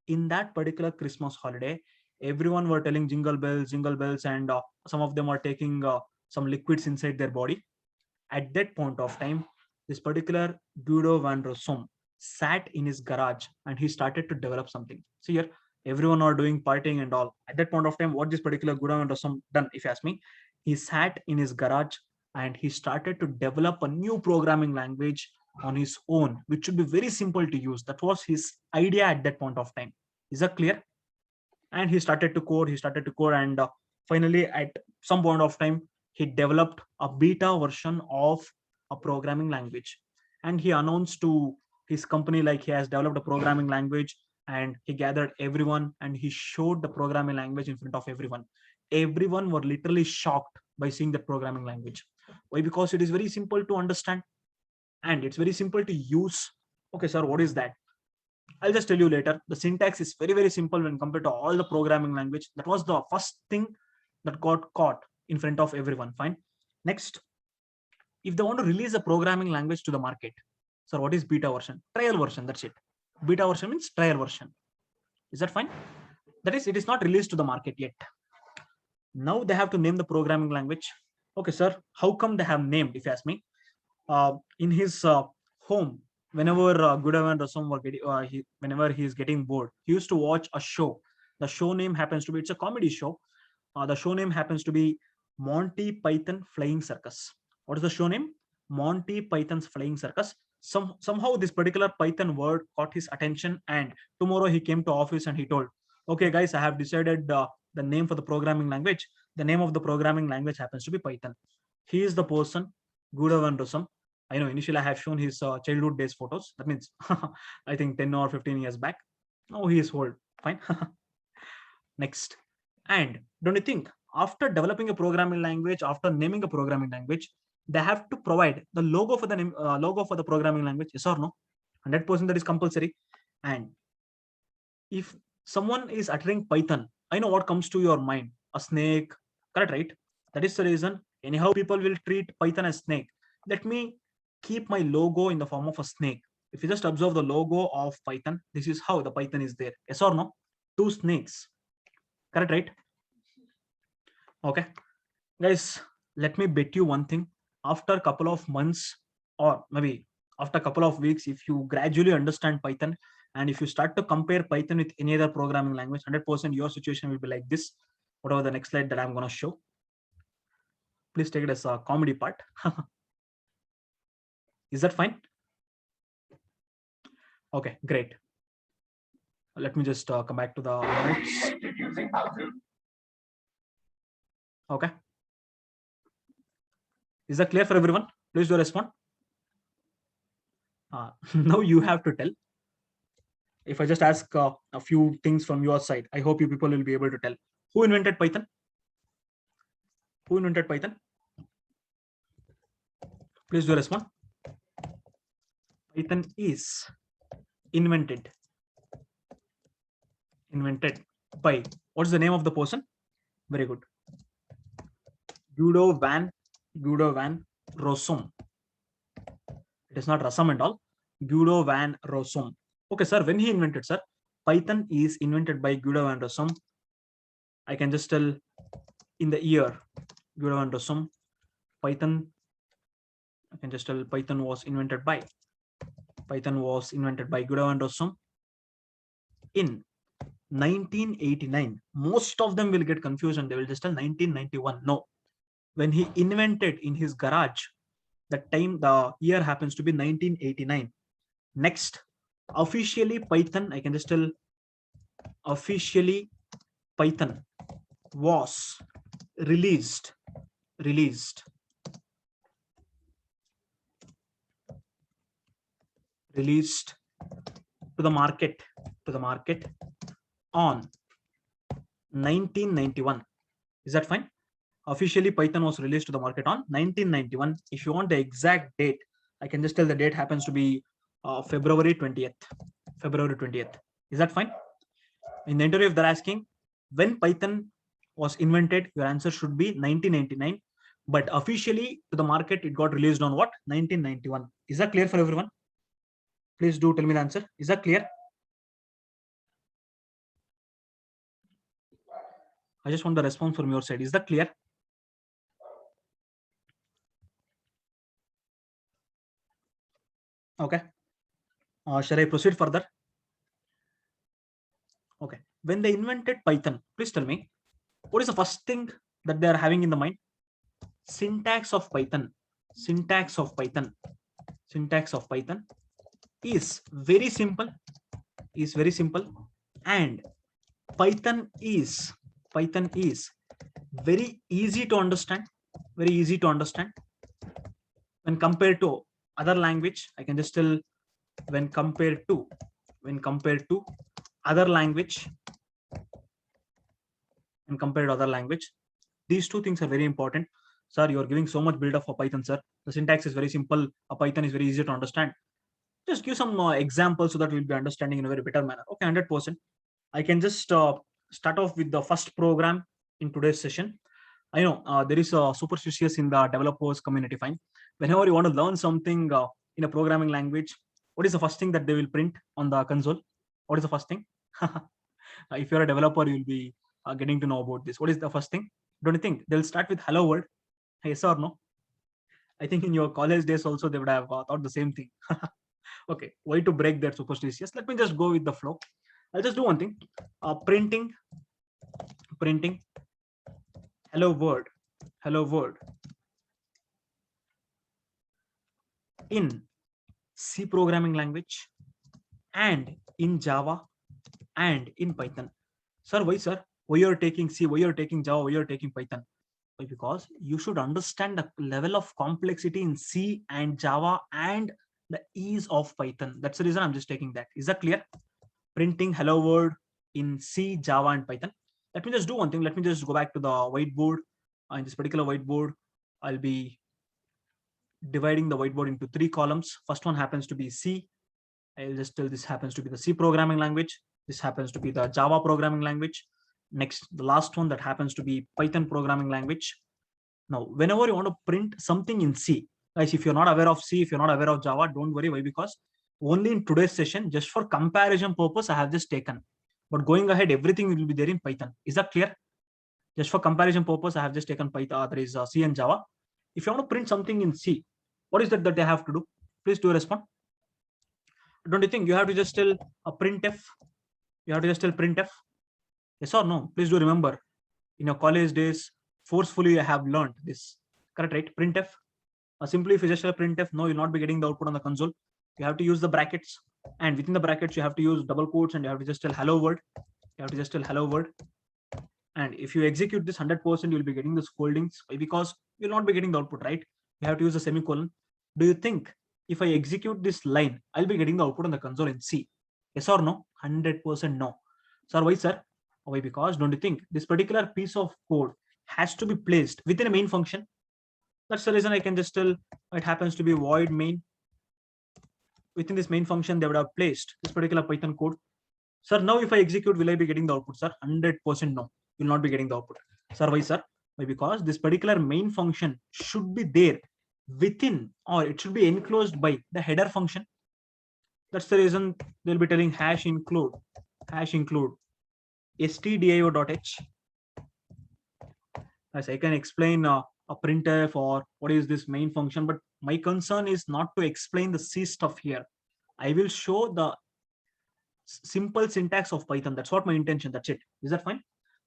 In that particular Christmas holiday, everyone were telling jingle bells, and some of them are taking some liquids inside their body. At that point of time, this particular Guido van Rossum sat in his garage and he started to develop something. See here, everyone are doing partying and all. At that point of time, what this particular Guido van Rossum done, if you ask me, he sat in his garage and he started to develop a new programming language on his own, which should be very simple to use. That was his idea at that point of time. Is that clear? And he started to code, and finally at some point of time, he developed a beta version of a programming language, and he announced to his company like he has developed a programming language, and he gathered everyone and he showed the programming language in front of everyone. Everyone were literally shocked by seeing the programming language. Why? Because it is very simple to understand and it's very simple to use. Okay, sir, what is that? I'll just tell you later. The syntax is very, very simple when compared to all the programming language. That was the first thing that got caught in front of everyone. Fine. Next, if they want to release a programming language to the market, so what is beta version? Trial version. That's it. Beta version means trial version. Is that fine? That is, it is not released to the market yet. Now they have to name the programming language. Okay, sir. How come they have named? If you ask me, in his home, whenever Guido van Rossum were getting, whenever he is getting bored, he used to watch a show. The show name happens to be, it's a comedy show. The show name happens to be Monty Python Flying Circus. What is the show name? Monty Python's Flying Circus. Somehow this particular Python word caught his attention, and tomorrow he came to office and he told, okay guys, I have decided the name for the programming language. The name of the programming language happens to be Python. He is the person, Guido van Rossum. I know initially I have shown his childhood days photos. That means I think 10 or 15 years back. Now he is old. Fine. Next. And don't you think after developing a programming language, after naming a programming language, they have to provide the logo for the name, logo for the programming language. Yes or no? 100% that is compulsory. And if someone is uttering Python, I know what comes to your mind: a snake. Correct, right? That is the reason. Anyhow, people will treat Python as snake. Let me keep my logo in the form of a snake. If you just observe the logo of Python, this is how the Python is there. Yes or no? Two snakes. Correct, right? Okay, guys, let me bet you one thing. After a couple of months, or maybe after a couple of weeks, if you gradually understand Python and if you start to compare Python with any other programming language, 100% your situation will be like this. Whatever the next slide that I'm going to show, please take it as a comedy part. Is that fine? Okay, great. Let me just come back to the notes. Okay. Is that clear for everyone? Please do respond. Now you have to tell. If I just ask a few things from your side, I hope you people will be able to tell. Who invented Python? Who invented Python? Please do respond. Python is invented by, what's the name of the person? Very good. Guido van Rossum. It is not Rassam and all. Guido van Rossum. Okay, sir. When he invented, sir, Python is invented by Guido van Rossum. I can just tell in the year Guido van Rossum. Python. I can just tell Python was invented by Guido van Rossum in 1989. Most of them will get confused and they will just tell 1991. No, when he invented in his garage, that time the year happens to be 1989. Next, officially Python, I can just tell officially Python was released to the market on 1991. Is that fine? Officially Python was released to the market on 1991. If you want the exact date, I can just tell the date happens to be February 20th. Is that fine? In the interview, if they're asking when Python was invented, your answer should be 1999. But officially to the market, it got released on what? 1991. Is that clear for everyone? Please do tell me the answer. Is that clear? I just want the response from your side. Is that clear? Okay. Shall I proceed further? Okay. When they invented Python, please tell me, what is the first thing that they are having in the mind? Syntax of Python is very simple, and Python is very easy to understand, when compared to other language. I can just tell when compared to other language, these two things are very important. Sir, you are giving so much build up for Python, sir. The syntax is very simple. Python is very easy to understand. Just give some examples so that we'll be understanding in a very better manner. Okay, 100%. I can just start off with the first program in today's session. I know there is a superstitious in the developers community. Fine. Whenever you want to learn something in a programming language, what is the first thing that they will print on the console? What is the first thing? If you're a developer, you'll be getting to know about this. What is the first thing? Don't you think they'll start with hello world? Yes or no? I think in your college days also they would have thought the same thing. Okay, why to break that superstitious? Let me just go with the flow. I'll just do one thing. Printing hello world in C programming language and in Java and in Python. Sir, why, sir? Why you're taking C? Why you're taking Java? Why you're taking Python? Why? Because you should understand the level of complexity in C and Java and the ease of Python. That's the reason I'm just taking that. Is that clear? Printing hello world in C, Java, and Python. Let me just do one thing. Let me just go back to the whiteboard. In this particular whiteboard, I'll be dividing the whiteboard into 3 columns. First one happens to be C. I'll just tell this happens to be the C programming language. This happens to be the Java programming language. Next, the last one that happens to be Python programming language. Now, whenever you want to print something in C, guys, if you're not aware of C, if you're not aware of Java, don't worry. Why? Because only in today's session, just for comparison purpose, I have just taken. But going ahead, everything will be there in Python. Is that clear? Just for comparison purpose, I have just taken Python. There is C and Java. If you want to print something in C, what is that they have to do? Please do respond. Don't you think you have to just tell a printf? You have to just tell printf. Yes or no? Please do remember. In your college days, forcefully I have learned this. Correct, right? Printf. Simply, if you just tell printf, no, you'll not be getting the output on the console. You have to use the brackets, and within the brackets, you have to use double quotes, and you have to just tell hello world. You have to just tell hello world. And if you execute this 100%, you'll be getting the scoldings because you'll not be getting the output, right? You have to use a semicolon. Do you think if I execute this line, I'll be getting the output on the console in C? Yes or no? 100% no. Sir, why, sir? Why? Because don't you think this particular piece of code has to be placed within a main function? That's the reason I can just tell it happens to be void main. Within this main function, they would have placed this particular Python code. Sir, now if I execute, will I be getting the output, sir? 100% no. Will not be getting the output. Sir, why, sir? Why? Because this particular main function should be there within, or it should be enclosed by the header function. That's the reason they'll be telling hash include stdio.h. As I can explain a printf or what is this main function, but my concern is not to explain the C stuff here. I will show the simple syntax of Python. That's what my intention. That's it. Is that fine?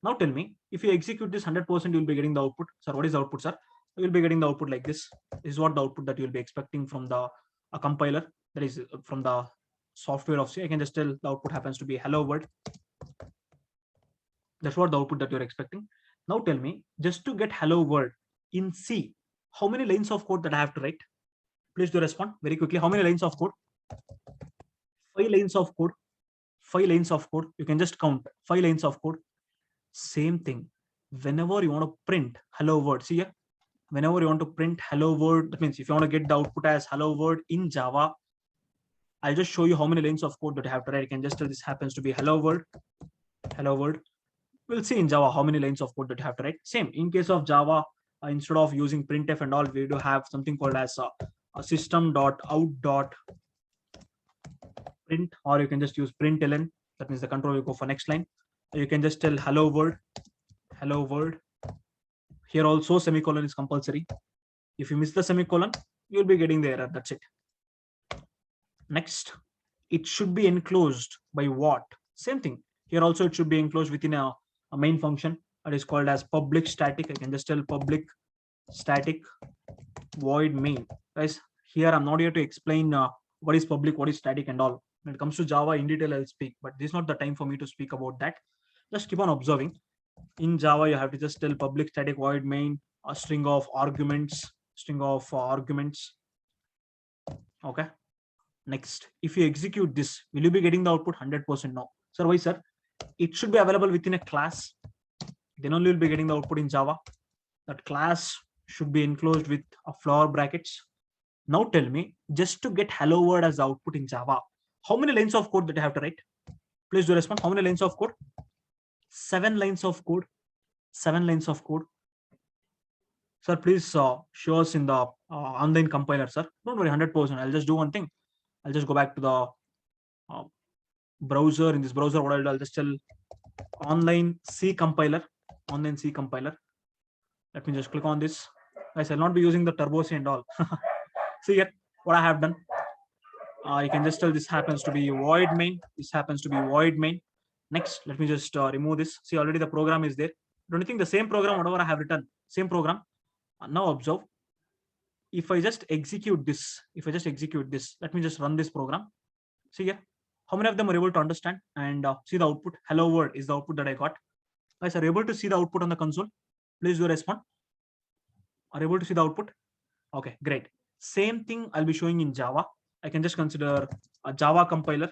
Now tell me, if you execute this 100%, you'll be getting the output. Sir, what is the output, sir? You'll be getting the output like this. This is what the output that you'll be expecting from the compiler, that is from the software of C. I can just tell the output happens to be hello world. That's what the output that you're expecting. Now tell me, just to get hello world in C, how many lines of code that I have to write? Please do respond very quickly. How many lines of code? 5 lines of code. 5 lines of code. You can just count 5 lines of code. Same thing. Whenever you want to print hello world, see here, whenever you want to print hello world, that means if you want to get the output as hello world in Java, I'll just show you how many lines of code that I have to write. I can just tell this happens to be hello world. Hello world. We'll see in Java how many lines of code that you have to write. Same in case of Java, instead of using printf and all, we do have something called as a system.out.print, or you can just use println. That means the control will go for next line. You can just tell hello world. Hello world. Here also semicolon is compulsory. If you miss the semicolon, you'll be getting the error. That's it. Next, it should be enclosed by what? Same thing. Here also it should be enclosed within a main function that is called as public static. I can just tell public static void main. Guys, here I'm not here to explain what is public, what is static and all. When it comes to Java in detail, I'll speak, but this is not the time for me to speak about that. Just keep on observing. In Java, you have to just tell public static void main, a string of arguments. Okay. Next, if you execute this, will you be getting the output? 100% no. Sir, why, sir? It should be available within a class. Then only you'll be getting the output in Java. That class should be enclosed with a flower brackets. Now tell me, just to get hello world as the output in Java, how many lines of code that I have to write? Please do respond. How many lines of code? 7 lines of code. 7 lines of code. Sir, please show us in the online compiler, sir. Don't worry, 100%. I'll just do one thing. I'll just go back to the browser. In this browser, what I'll just tell online C compiler. Online C compiler. Let me just click on this. Guys, I'll not be using the turbo C and all. See here what I have done. You can just tell this happens to be void main. This happens to be void main. Next, let me just remove this. See, already the program is there. Don't you think the same program, whatever I have written, same program. Now observe. If I just execute this, let me just run this program. See here, how many of them are able to understand and see the output? Hello world is the output that I got. Guys, are able to see the output on the console? Please do respond. Are able to see the output? Okay, great. Same thing I'll be showing in Java. I can just consider a Java compiler.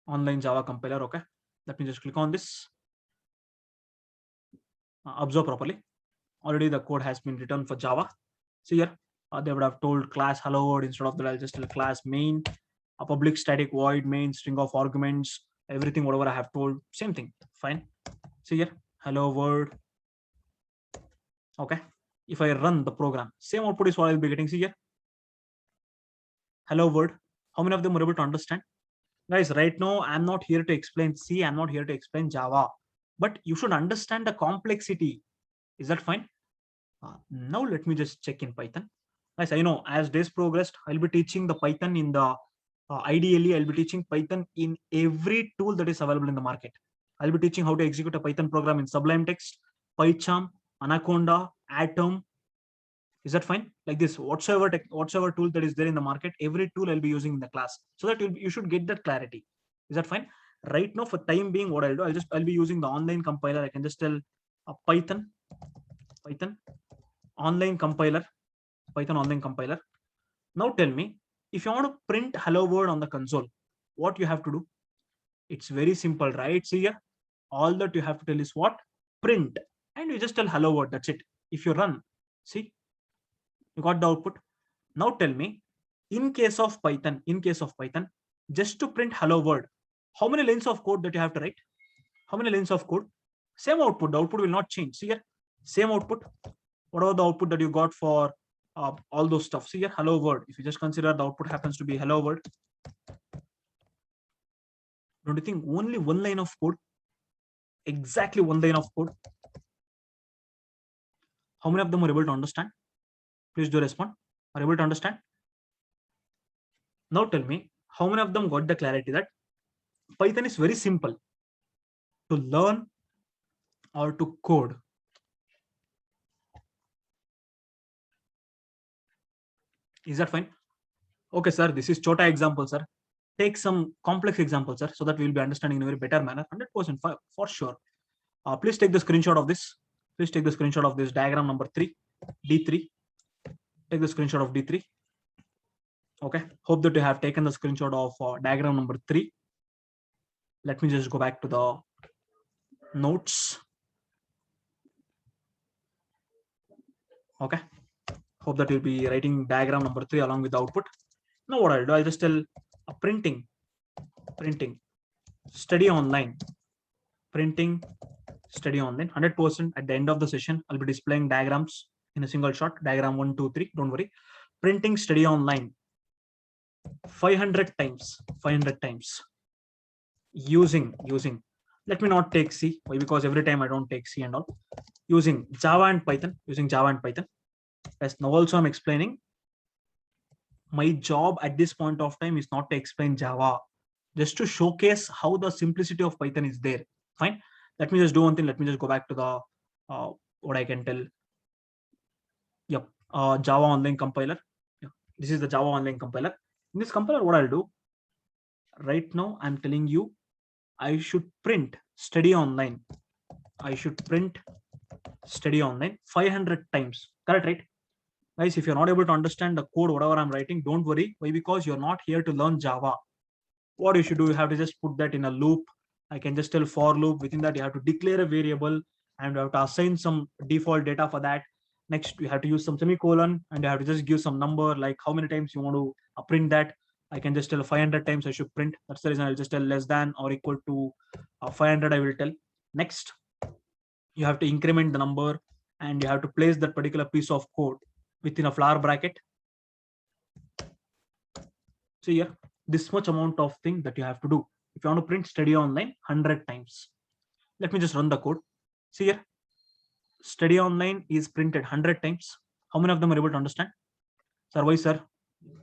Online Java compiler. Okay, let me just click on this. Observe properly. already the code has been written for Java. So here they would have told class hello world. Instead of that, I'll just tell class main, a public static void main string of arguments, everything whatever I have told, same thing. Fine. So here hello world. Okay, if I run the program, same output is what I'll be getting. See here hello world. How many of them are able to understand? Guys, right now I'm not here to explain C, I'm not here to explain Java, but you should understand the complexity. Is that fine? Now let me just check in Python. Guys, I know as days progressed, I'll be teaching the Python in the ideally I'll be teaching Python in every tool that is available in the market. I'll be teaching how to execute a Python program in Sublime Text, PyCharm, Anaconda, Atom. Is that fine? Like this, whatsoever tool that is there in the market, every tool I'll be using in the class, so that you should get that clarity. Is that fine? Right now, for time being, what I'll do, I'll be using the online compiler. I can just tell Python online compiler, Python online compiler. Now tell me, if you want to print hello world on the console, what you have to do? It's very simple, right? See here, all that you have to tell is what? Print, and you just tell hello world. That's it. If you run, see, you got the output. Now tell me, in case of Python, just to print hello world, how many lines of code that you have to write? How many lines of code? Same output. The output will not change. See here, same output. Whatever the output that you got for all those stuff. See here, hello world. If you just consider the output happens to be hello world, don't you think only one line of code? Exactly one line of code. How many of them are able to understand? Please do respond. Are able to understand? Now tell me, how many of them got the clarity that Python is very simple to learn or to code? Is that fine? Okay, sir, this is Chota example, sir. Take some complex examples, sir, so that we will be understanding in a very better manner. 100% for sure. Please take the screenshot of this. Please take the screenshot of this diagram number 3, D3. Take the screenshot of D3. Okay, hope that you have taken the screenshot of diagram number 3. Let me just go back to the notes. Okay, hope that you'll be writing diagram number 3 along with the output. Now what I'll do, I'll just tell printing study online, printing study online. 100% at the end of the session, I'll be displaying diagrams in a single shot. Diagram 1, 2, 3. Don't worry. Printing study online 500 times using. Let me not take C. Why? Because every time I don't take C and all. Using Java and Python. Yes, now also I'm explaining. My job at this point of time is not to explain Java, just to showcase how the simplicity of Python is there. Fine. Let me just do one thing. Let me just go back to the what I can tell. Yep. Java online compiler. Yep. This is the Java online compiler. In this compiler, what I'll do right now, I'm telling you, I should print study online. I should print study online 500 times. Correct, right? Guys, if you're not able to understand the code, whatever I'm writing, don't worry. Why? Because you're not here to learn Java. What you should do, you have to just put that in a loop. I can just tell for loop. Within that, you have to declare a variable and you have to assign some default data for that. Next, you have to use some semicolon and you have to just give some number, like how many times you want to print that. I can just tell 500 times I should print. That's the reason I'll just tell less than or equal to 500. I will tell. Next, you have to increment the number and you have to place that particular piece of code within a flower bracket. So here, this much amount of thing that you have to do. If you want to print study online 100 times, let me just run the code. See here, study online is printed 100 times. How many of them are able to understand? Sir, why, sir?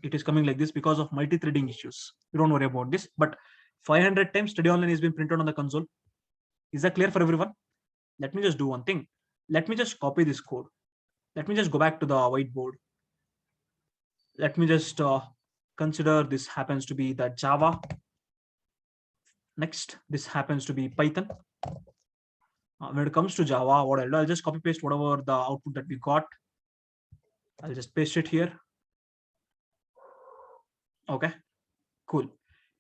It is coming like this because of multi-threading issues. You don't worry about this, but 500 times study online has been printed on the console. Is that clear for everyone? Let me just do one thing. Let me just copy this code. Let me just go back to the whiteboard. Let me just consider this happens to be the Java. Next, this happens to be Python. When it comes to Java, what I'll do, I'll just copy paste whatever the output that we got. I'll just paste it here. Okay, cool.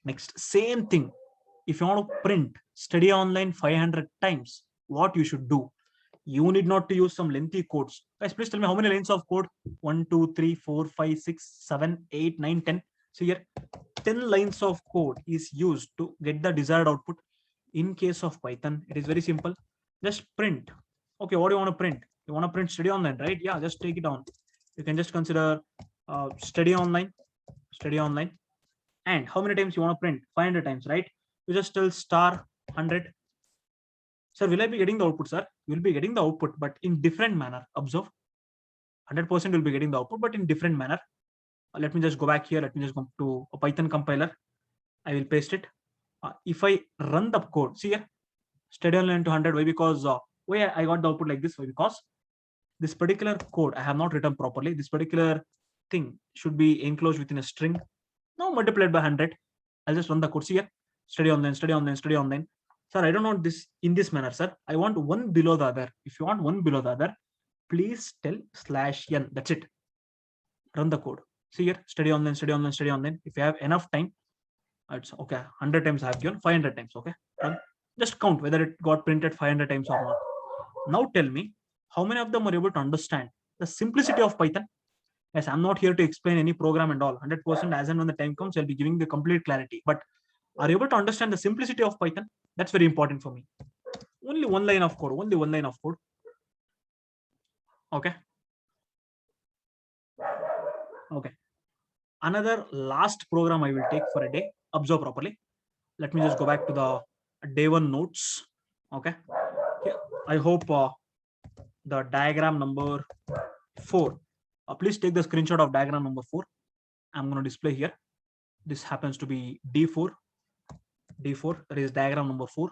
Next, same thing. If you want to print study online 500 times, what you should do? You need not to use some lengthy codes. Guys, please tell me how many lines of code? 1, 2, 3, 4, 5, 6, 7, 8, 9, 10. So here 10 lines of code is used to get the desired output. In case of Python, it is very simple. Just print. Okay, what do you want to print? You want to print study online, right? Yeah, just take it on. You can just consider study online. And how many times you want to print? 500 times, right? You just tell star 100. Sir, will I be getting the output, sir? You will be getting the output, but in different manner. Observe. 100% will be getting the output, but in different manner. Let me just go back here. Let me just go to a Python compiler. I will paste it. If I run the code, see here, study online to 100. Why? Because why I got the output like this? Why? Because this particular code I have not written properly. This particular thing should be enclosed within a string. Now multiplied by 100. I'll just run the code. See here, study online, study online, study online. Sir, I don't want this in this manner, sir. I want one below the other. If you want one below the other, please tell /n. That's it. Run the code. See here, study online, study online, study online. If you have enough time, it's okay. 100 times I have given 500 times. Okay. Run. Just count whether it got printed 500 times or not. Now tell me, how many of them are able to understand the simplicity of Python? Yes, I'm not here to explain any program and all. 100% as and when the time comes, I'll be giving the complete clarity. But are you able to understand the simplicity of Python? That's very important for me. Only one line of code. Only one line of code. Okay. Okay. Another last program I will take for a day. Observe properly. Let me just go back to the day one notes. Okay. I hope the diagram number 4. Please take the screenshot of diagram number 4. I'm going to display here. This happens to be D4. D4. That is diagram number 4.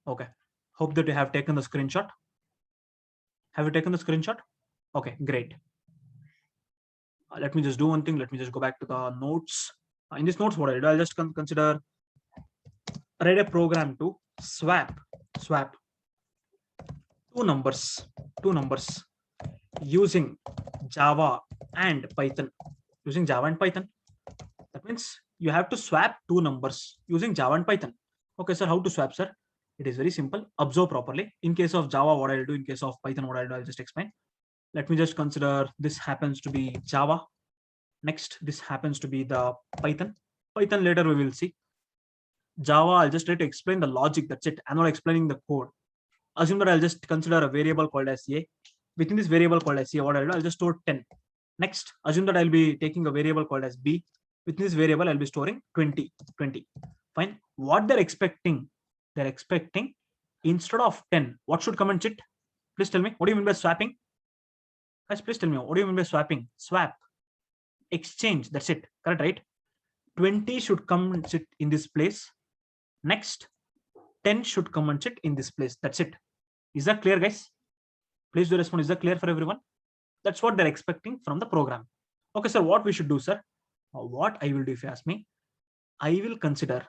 Okay. Hope that you have taken the screenshot. Have you taken the screenshot? Okay, great. Let me just do one thing. Let me just go back to the notes. In this notes, what I'll do, I'll just consider write a program to swap two numbers using Java and Python. That means you have to swap two numbers using Java and Python. Okay, sir, how to swap, sir? It is very simple. Observe properly. In case of Java, what I'll do. In case of Python, what I'll do, I'll just explain. Let me just consider this happens to be Java. Next, this happens to be the Python. Python later we will see. Java, I'll just try to explain the logic. That's it. I'm not explaining the code. Assume that I'll just consider a variable called as A. Within this variable called as A, what I'll do, I'll just store 10. Next, assume that I'll be taking a variable called as B. Within this variable, I'll be storing 20. Fine. What they're expecting instead of 10, what should come and sit? Please tell me. What do you mean by swapping? Guys, please tell me. What do you mean by swapping? Swap. Exchange. That's it. Correct, right? 20 should come and sit in this place. Next, 10 should come and sit in this place. That's it. Is that clear, guys? Please do respond. Is that clear for everyone? That's what they're expecting from the program. Okay, sir, what we should do, sir? What I will do, if you ask me, I will consider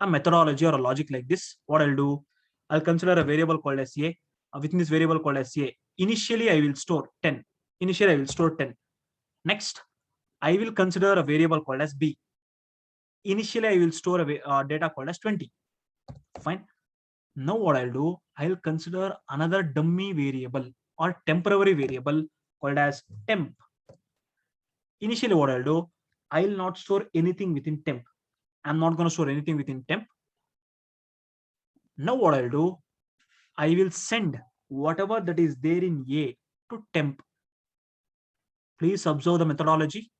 a methodology or a logic like this. What I'll do, I'll consider a variable called as A. Within this variable called as A, initially I will store 10. Next, I will consider a variable called as B. Initially, I will store a data called as 20. Fine. Now what I'll do, I'll consider another dummy variable or temporary variable called as temp. Initially, what I'll do, I'll not store anything within temp. I'm not going to store anything within temp. Now what I'll do, I will send whatever that is there in A to temp. Please observe the methodology.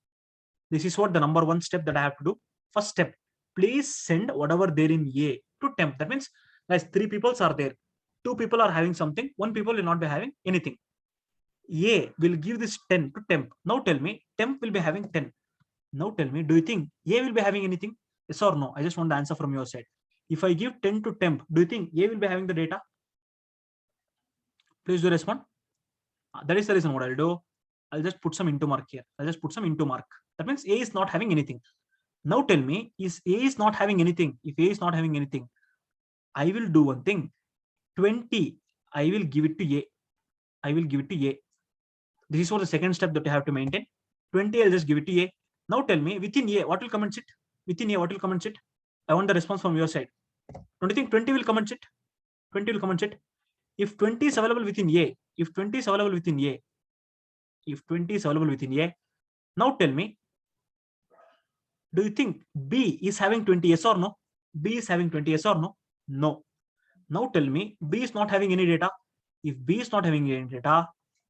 This is what the number one step that I have to do. First step, please send whatever there in A to temp. That means, guys, 3 people are there. 2 people are having something. 1 people will not be having anything. A will give this 10 to temp. Now tell me, temp will be having 10. Now tell me, do you think A will be having anything? Yes or no? I just want the answer from your side. If I give 10 to temp, do you think A will be having the data? Please do respond. That is the reason what I'll do. I'll just put some into mark here. That means A is not having anything. Now tell me, is A is not having anything? If A is not having anything, I will do one thing. 20, I will give it to A. This is for the second step that you have to maintain. 20, I'll just give it to A. Now tell me, within A, what will come and sit? I want the response from your side. Don't you think 20 will come and sit? If 20 is available within A, if 20 is available within A, if 20 is available within A, now tell me, do you think B is having 20, yes or no? B is having 20, yes or no? No. Now tell me, B is not having any data. If B is not having any data,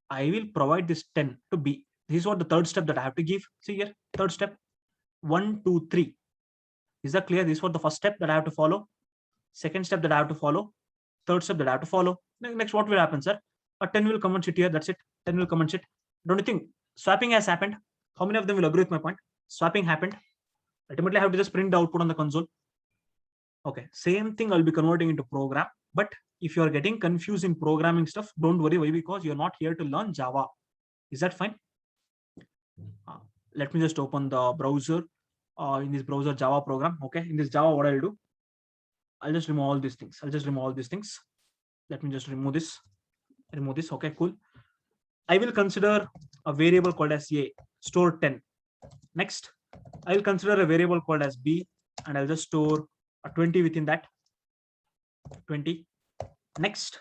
I will provide this 10 to B. This is what the third step that I have to give. See here, third step, 1, 2, 3. Is that clear? This is what the first step that I have to follow. Second step that I have to follow. Third step that I have to follow. Next, what will happen, sir? A 10 will come and sit here. That's it. 10 will come and sit. Don't you think swapping has happened? How many of them will agree with my point? Swapping happened. Ultimately, I have to just print the output on the console. Okay, same thing I'll be converting into program. But if you're getting confused in programming stuff, don't worry. Why? Because you're not here to learn Java. Is that fine? Let me just open the browser. In this browser Java program. Okay, in this Java, what I'll do, I'll just remove all these things. I'll just remove all these things. Let me just remove this. Remove this. Okay, cool. I will consider a variable called as A, store 10. Next, I will consider a variable called as B, and I'll just store a 20 within that. 20. Next,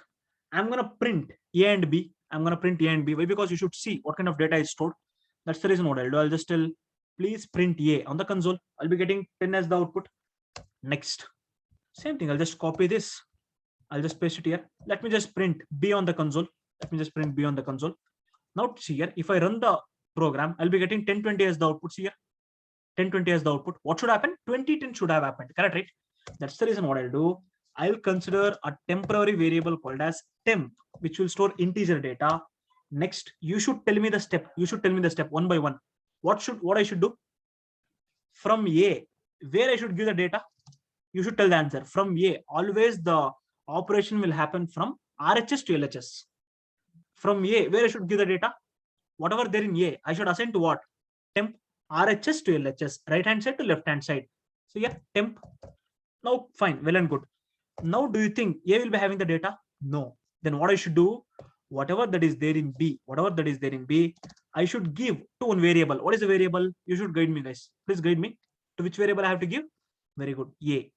I'm gonna print A and B. I'm gonna print A and B. Why? Because you should see what kind of data is stored. That's the reason what I'll do. I'll just tell, please print A on the console. I'll be getting 10 as the output. Next, same thing. I'll just copy this. I'll just paste it here. Let me just print B on the console. Let me just print B on the console. Now see here, if I run the program, I'll be getting 1020 as the output. See here, 1020 as the output. What should happen? 2010 should have happened. Correct, right? That's the reason what I'll do. I'll consider a temporary variable called as temp, which will store integer data. Next, you should tell me the step. You should tell me the step one by one. What I should do? From A, where I should give the data? You should tell the answer. From A, always the operation will happen from RHS to LHS. From A, where I should give the data? Whatever there in A, I should assign to what? Temp RHS to LHS, right hand side to left hand side. So yeah, temp. Now fine, well and good. Now do you think A will be having the data? No. Then what I should do? Whatever that is there in B, I should give to one variable. What is the variable? You should guide me, guys. Please guide me. To which variable I have to give? Very good. A.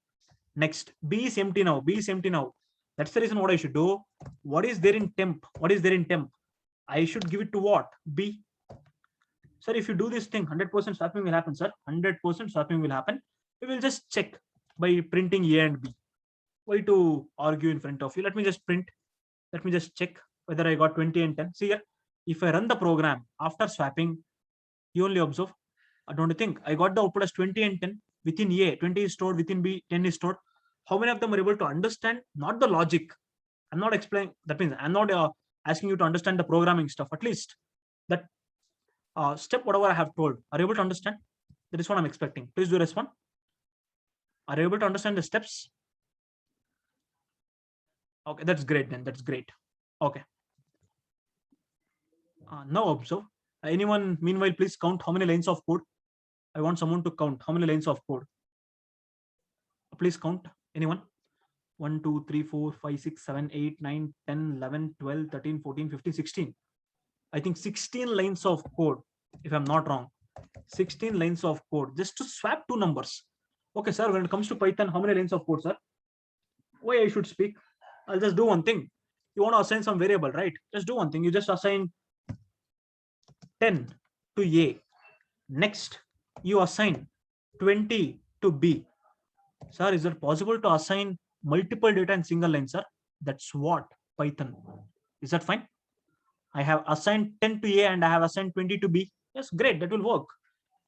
Next, B is empty now. B is empty now. That's the reason what I should do. What is there in temp? What is there in temp? I should give it to what? B. Sir, if you do this thing, 100% swapping will happen, sir. 100% swapping will happen. We will just check by printing A and B. Why to argue in front of you? Let me just print. Let me just check whether I got 20 and 10. See here, if I run the program after swapping, you only observe. I don't think I got the output as 20 and 10 within A. 20 is stored within B. 10 is stored. How many of them are able to understand? Not the logic. I'm not explaining. That means I'm not asking you to understand the programming stuff. At least that step, whatever I have told, are you able to understand? That is what I'm expecting. Please do respond. Are you able to understand the steps? Okay, that's great then. That's great. Okay. Now observe. Anyone, meanwhile, please count how many lines of code. I want someone to count how many lines of code. Please count. Anyone? 1, 2, 3, 4, 5, 6, 7, 8, 9, 10, 11, 12, 13, 14, 15, 16. I think 16 lines of code, if I'm not wrong. 16 lines of code just to swap two numbers. Okay, sir, when it comes to Python, how many lines of code, sir? Why I should speak? I'll just do one thing. You want to assign some variable, right? Just do one thing. You just assign 10 to A. Next, you assign 20 to B. Sir, is it possible to assign multiple data in single line, sir? That's what Python. Is that fine? I have assigned 10 to A and I have assigned 20 to B. Yes, great. That will work.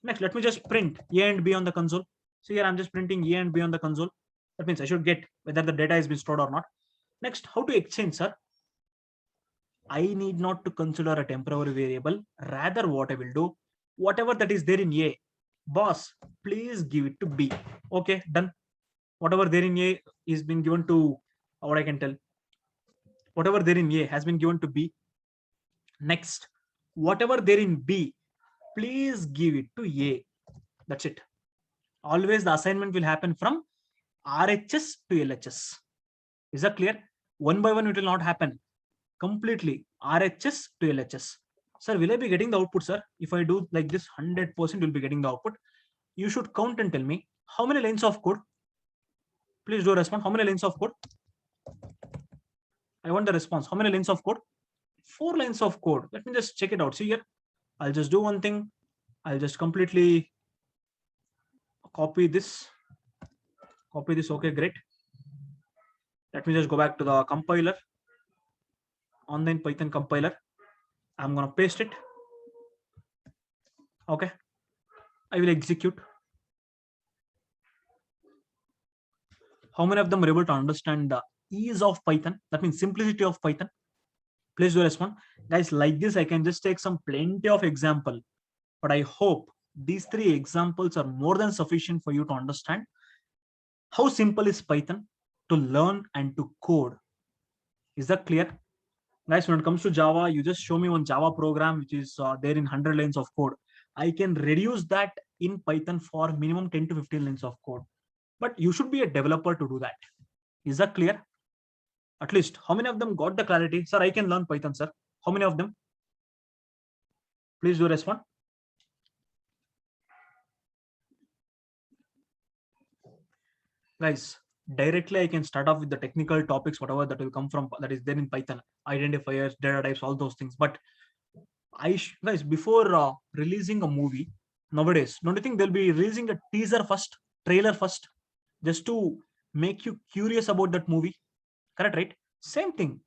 Next, let me just print A and B on the console. So here I'm just printing A and B on the console. That means I should get whether the data has been stored or not. Next, how to exchange, sir? I need not to consider a temporary variable. Rather, what I will do, whatever that is there in A, boss, please give it to B. Okay, done. Whatever there in A is been given to, what I can tell, whatever there in A has been given to B. Next, whatever there in B, please give it to A. That's it. Always the assignment will happen from RHS to LHS. Is that clear? One by one, it will not happen. Completely RHS to LHS. Sir, will I be getting the output, sir? If I do like this, 100% will be getting the output. You should count and tell me how many lines of code. Please do respond. How many lines of code? I want the response. How many lines of code? 4 lines of code. Let me just check it out. See here, I'll just do one thing. I'll just completely copy this. Okay, great. Let me just go back to the compiler, online Python compiler. I'm going to paste it. Okay. I will execute. How many of them are able to understand the ease of Python? That means simplicity of Python. Please do respond. Guys, like this, I can just take some plenty of example, but I hope these 3 examples are more than sufficient for you to understand how simple is Python to learn and to code. Is that clear? Guys, when it comes to Java, you just show me one Java program which is there in 100 lines of code. I can reduce that in Python for minimum 10 to 15 lines of code. But you should be a developer to do that. Is that clear? At least, how many of them got the clarity? Sir, I can learn Python, sir. How many of them? Please do respond. Guys, directly I can start off with the technical topics, whatever that will come from, that is there in Python, identifiers, data types, all those things. But guys, before releasing a movie nowadays, don't you think they'll be releasing a teaser first, trailer first, just to make you curious about that movie? Correct, right? Same thing.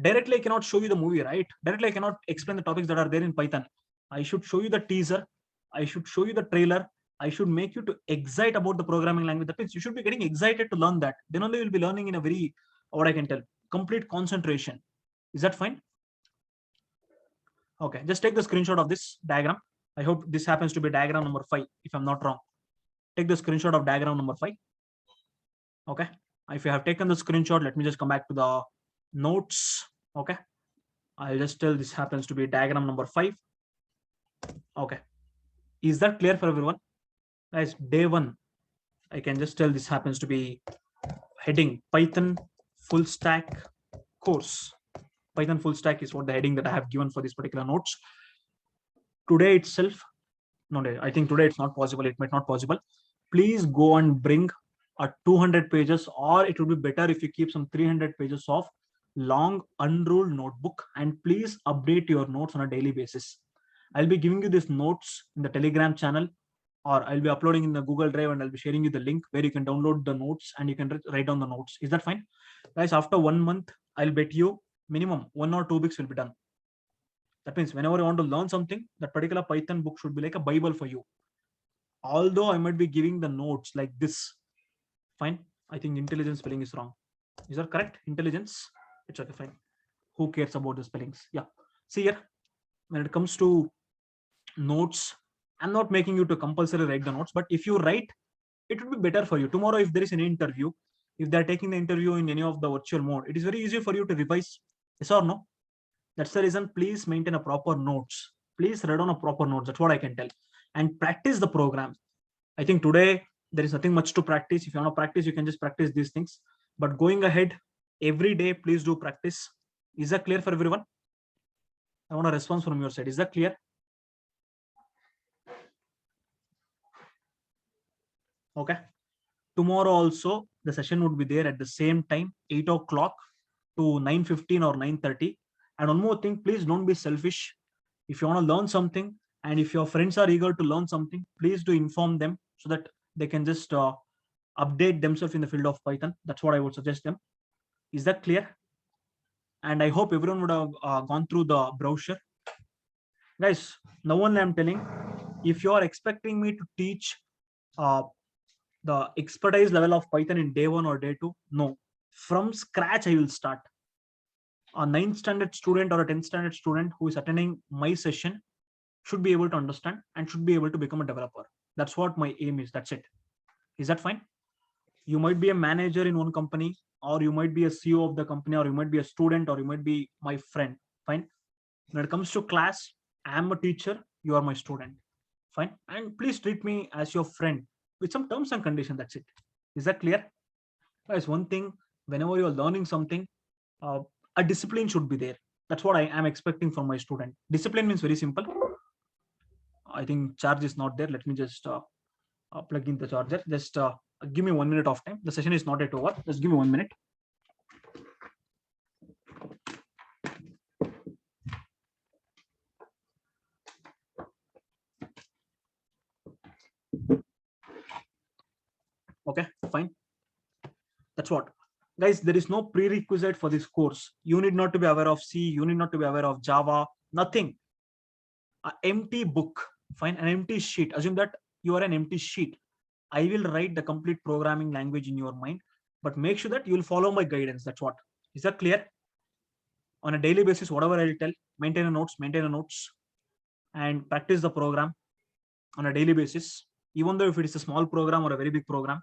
Directly I cannot show you the movie, right? Directly I cannot explain the topics that are there in Python. I should show you the teaser. I should show you the trailer. I should make you to excite about the programming language. That means you should be getting excited to learn that. Then only you'll be learning in a very, what I can tell, complete concentration. Is that fine? Okay, just take the screenshot of this diagram. I hope this happens to be diagram number 5, if I'm not wrong. Take the screenshot of diagram number 5. Okay, if you have taken the screenshot, let me just come back to the notes. Okay, I'll just tell this happens to be diagram number 5. Okay, is that clear for everyone? Guys, day 1, I can just tell this happens to be heading Python full stack course. Python full stack is what the heading that I have given for this particular notes. Today itself, no, I think today it's not possible. It might not possible. Please go and bring a 200 pages, or it would be better if you keep some 300 pages of long unruled notebook, and please update your notes on a daily basis. I'll be giving you these notes in the Telegram channel, or I'll be uploading in the Google Drive, and I'll be sharing you the link where you can download the notes and you can write down the notes. Is that fine? Guys, after 1 month, I'll bet you minimum 1 or 2 weeks will be done. That means whenever you want to learn something, that particular Python book should be like a Bible for you. Although I might be giving the notes like this. Fine. I think intelligence spelling is wrong. Is that correct? Intelligence? It's okay, fine. Who cares about the spellings? Yeah. See here, when it comes to notes, I'm not making you to compulsory write the notes, but if you write, it would be better for you. Tomorrow, if there is an interview, if they're taking the interview in any of the virtual mode, it is very easy for you to revise. Yes or no? That's the reason. Please maintain a proper notes. Please write on a proper notes. That's what I can tell. And practice the program. I think today there is nothing much to practice. If you want to practice, you can just practice these things. But going ahead, every day, please do practice. Is that clear for everyone? I want a response from your side. Is that clear? Okay. Tomorrow also, the session would be there at the same time, 8 o'clock to 9:15 or 9:30. And one more thing, please don't be selfish. If you want to learn something, and if your friends are eager to learn something, please do inform them so that they can just update themselves in the field of Python. That's what I would suggest them. Is that clear? And I hope everyone would have gone through the brochure. Guys, now only I'm telling, if you are expecting me to teach the expertise level of Python in day 1 or day 2, no. From scratch, I will start. A 9th standard student or a 10th standard student who is attending my session should be able to understand and should be able to become a developer. That's what my aim is. That's it. Is that fine? You might be a manager in one company, or you might be a CEO of the company, or you might be a student, or you might be my friend. Fine. When it comes to class, I am a teacher, you are my student. Fine. And please treat me as your friend with some terms and conditions. That's it. Is that clear? Guys, one thing, whenever you're learning something, a discipline should be there. That's what I am expecting from my student. Discipline means very simple. I think charge is not there. Let me just plug in the charger. Just give me 1 minute of time. The session is not yet over. Just give me 1 minute. Okay, fine. That's what. Guys, there is no prerequisite for this course. You need not to be aware of C, you need not to be aware of Java, nothing. An empty book, fine, an empty sheet. Assume that you are an empty sheet. I will write the complete programming language in your mind, but make sure that you will follow my guidance. That's what. Is that clear? On a daily basis, whatever I will tell, maintain a notes, and practice the program on a daily basis, even though if it is a small program or a very big program.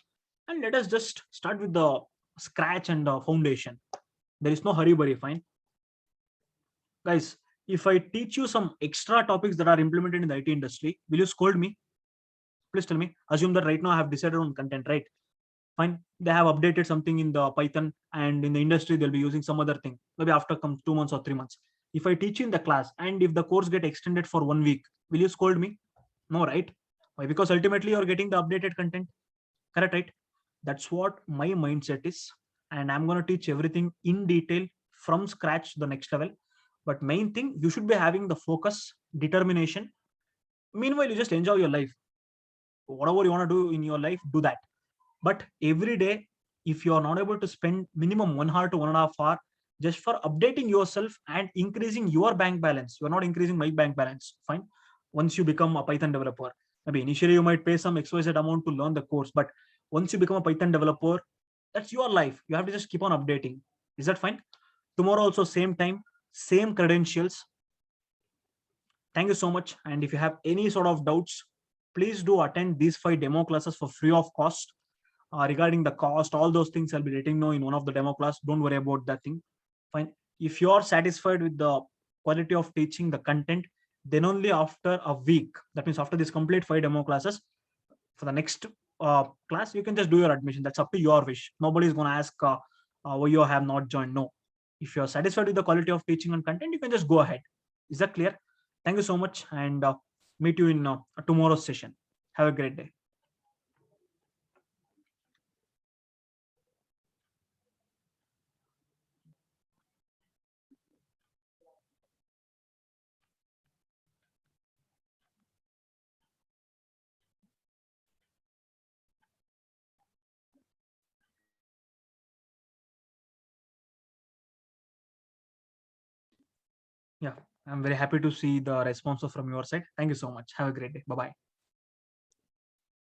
And let us just start with the scratch and the foundation. There is no hurry burry, fine. Guys, if I teach you some extra topics that are implemented in the IT industry, will you scold me? Please tell me. Assume that right now I have decided on content, right? Fine. They have updated something in the Python, and in the industry they'll be using some other thing. Maybe after comes 2 months or 3 months. If I teach you in the class and if the course get extended for 1 week, will you scold me? No, right? Why? Because ultimately you're getting the updated content. Correct, right? That's what my mindset is. And I'm going to teach everything in detail from scratch, the next level. But main thing, you should be having the focus, determination. Meanwhile, you just enjoy your life. Whatever you want to do in your life, do that. But every day, if you are not able to spend minimum 1 hour to 1.5 hour just for updating yourself and increasing your bank balance, you're not increasing my bank balance. Fine. Once you become a Python developer, maybe initially you might pay some XYZ amount to learn the course, but once you become a Python developer, that's your life. You have to just keep on updating. Is that fine? Tomorrow also same time, same credentials. Thank you so much. And if you have any sort of doubts, please do attend these 5 demo classes for free of cost. Regarding the cost, all those things I'll be letting know in one of the demo class. Don't worry about that thing. Fine. If you are satisfied with the quality of teaching, the content, then only after a week, that means after this complete 5 demo classes, for the next class, you can just do your admission. That's up to your wish. Nobody is going to ask why you have not joined. No. If you're satisfied with the quality of teaching and content, you can just go ahead. Is that clear? Thank you so much, and meet you in tomorrow's session. Have a great day. Yeah, I'm very happy to see the response from your side. Thank you so much. Have a great day. Bye bye.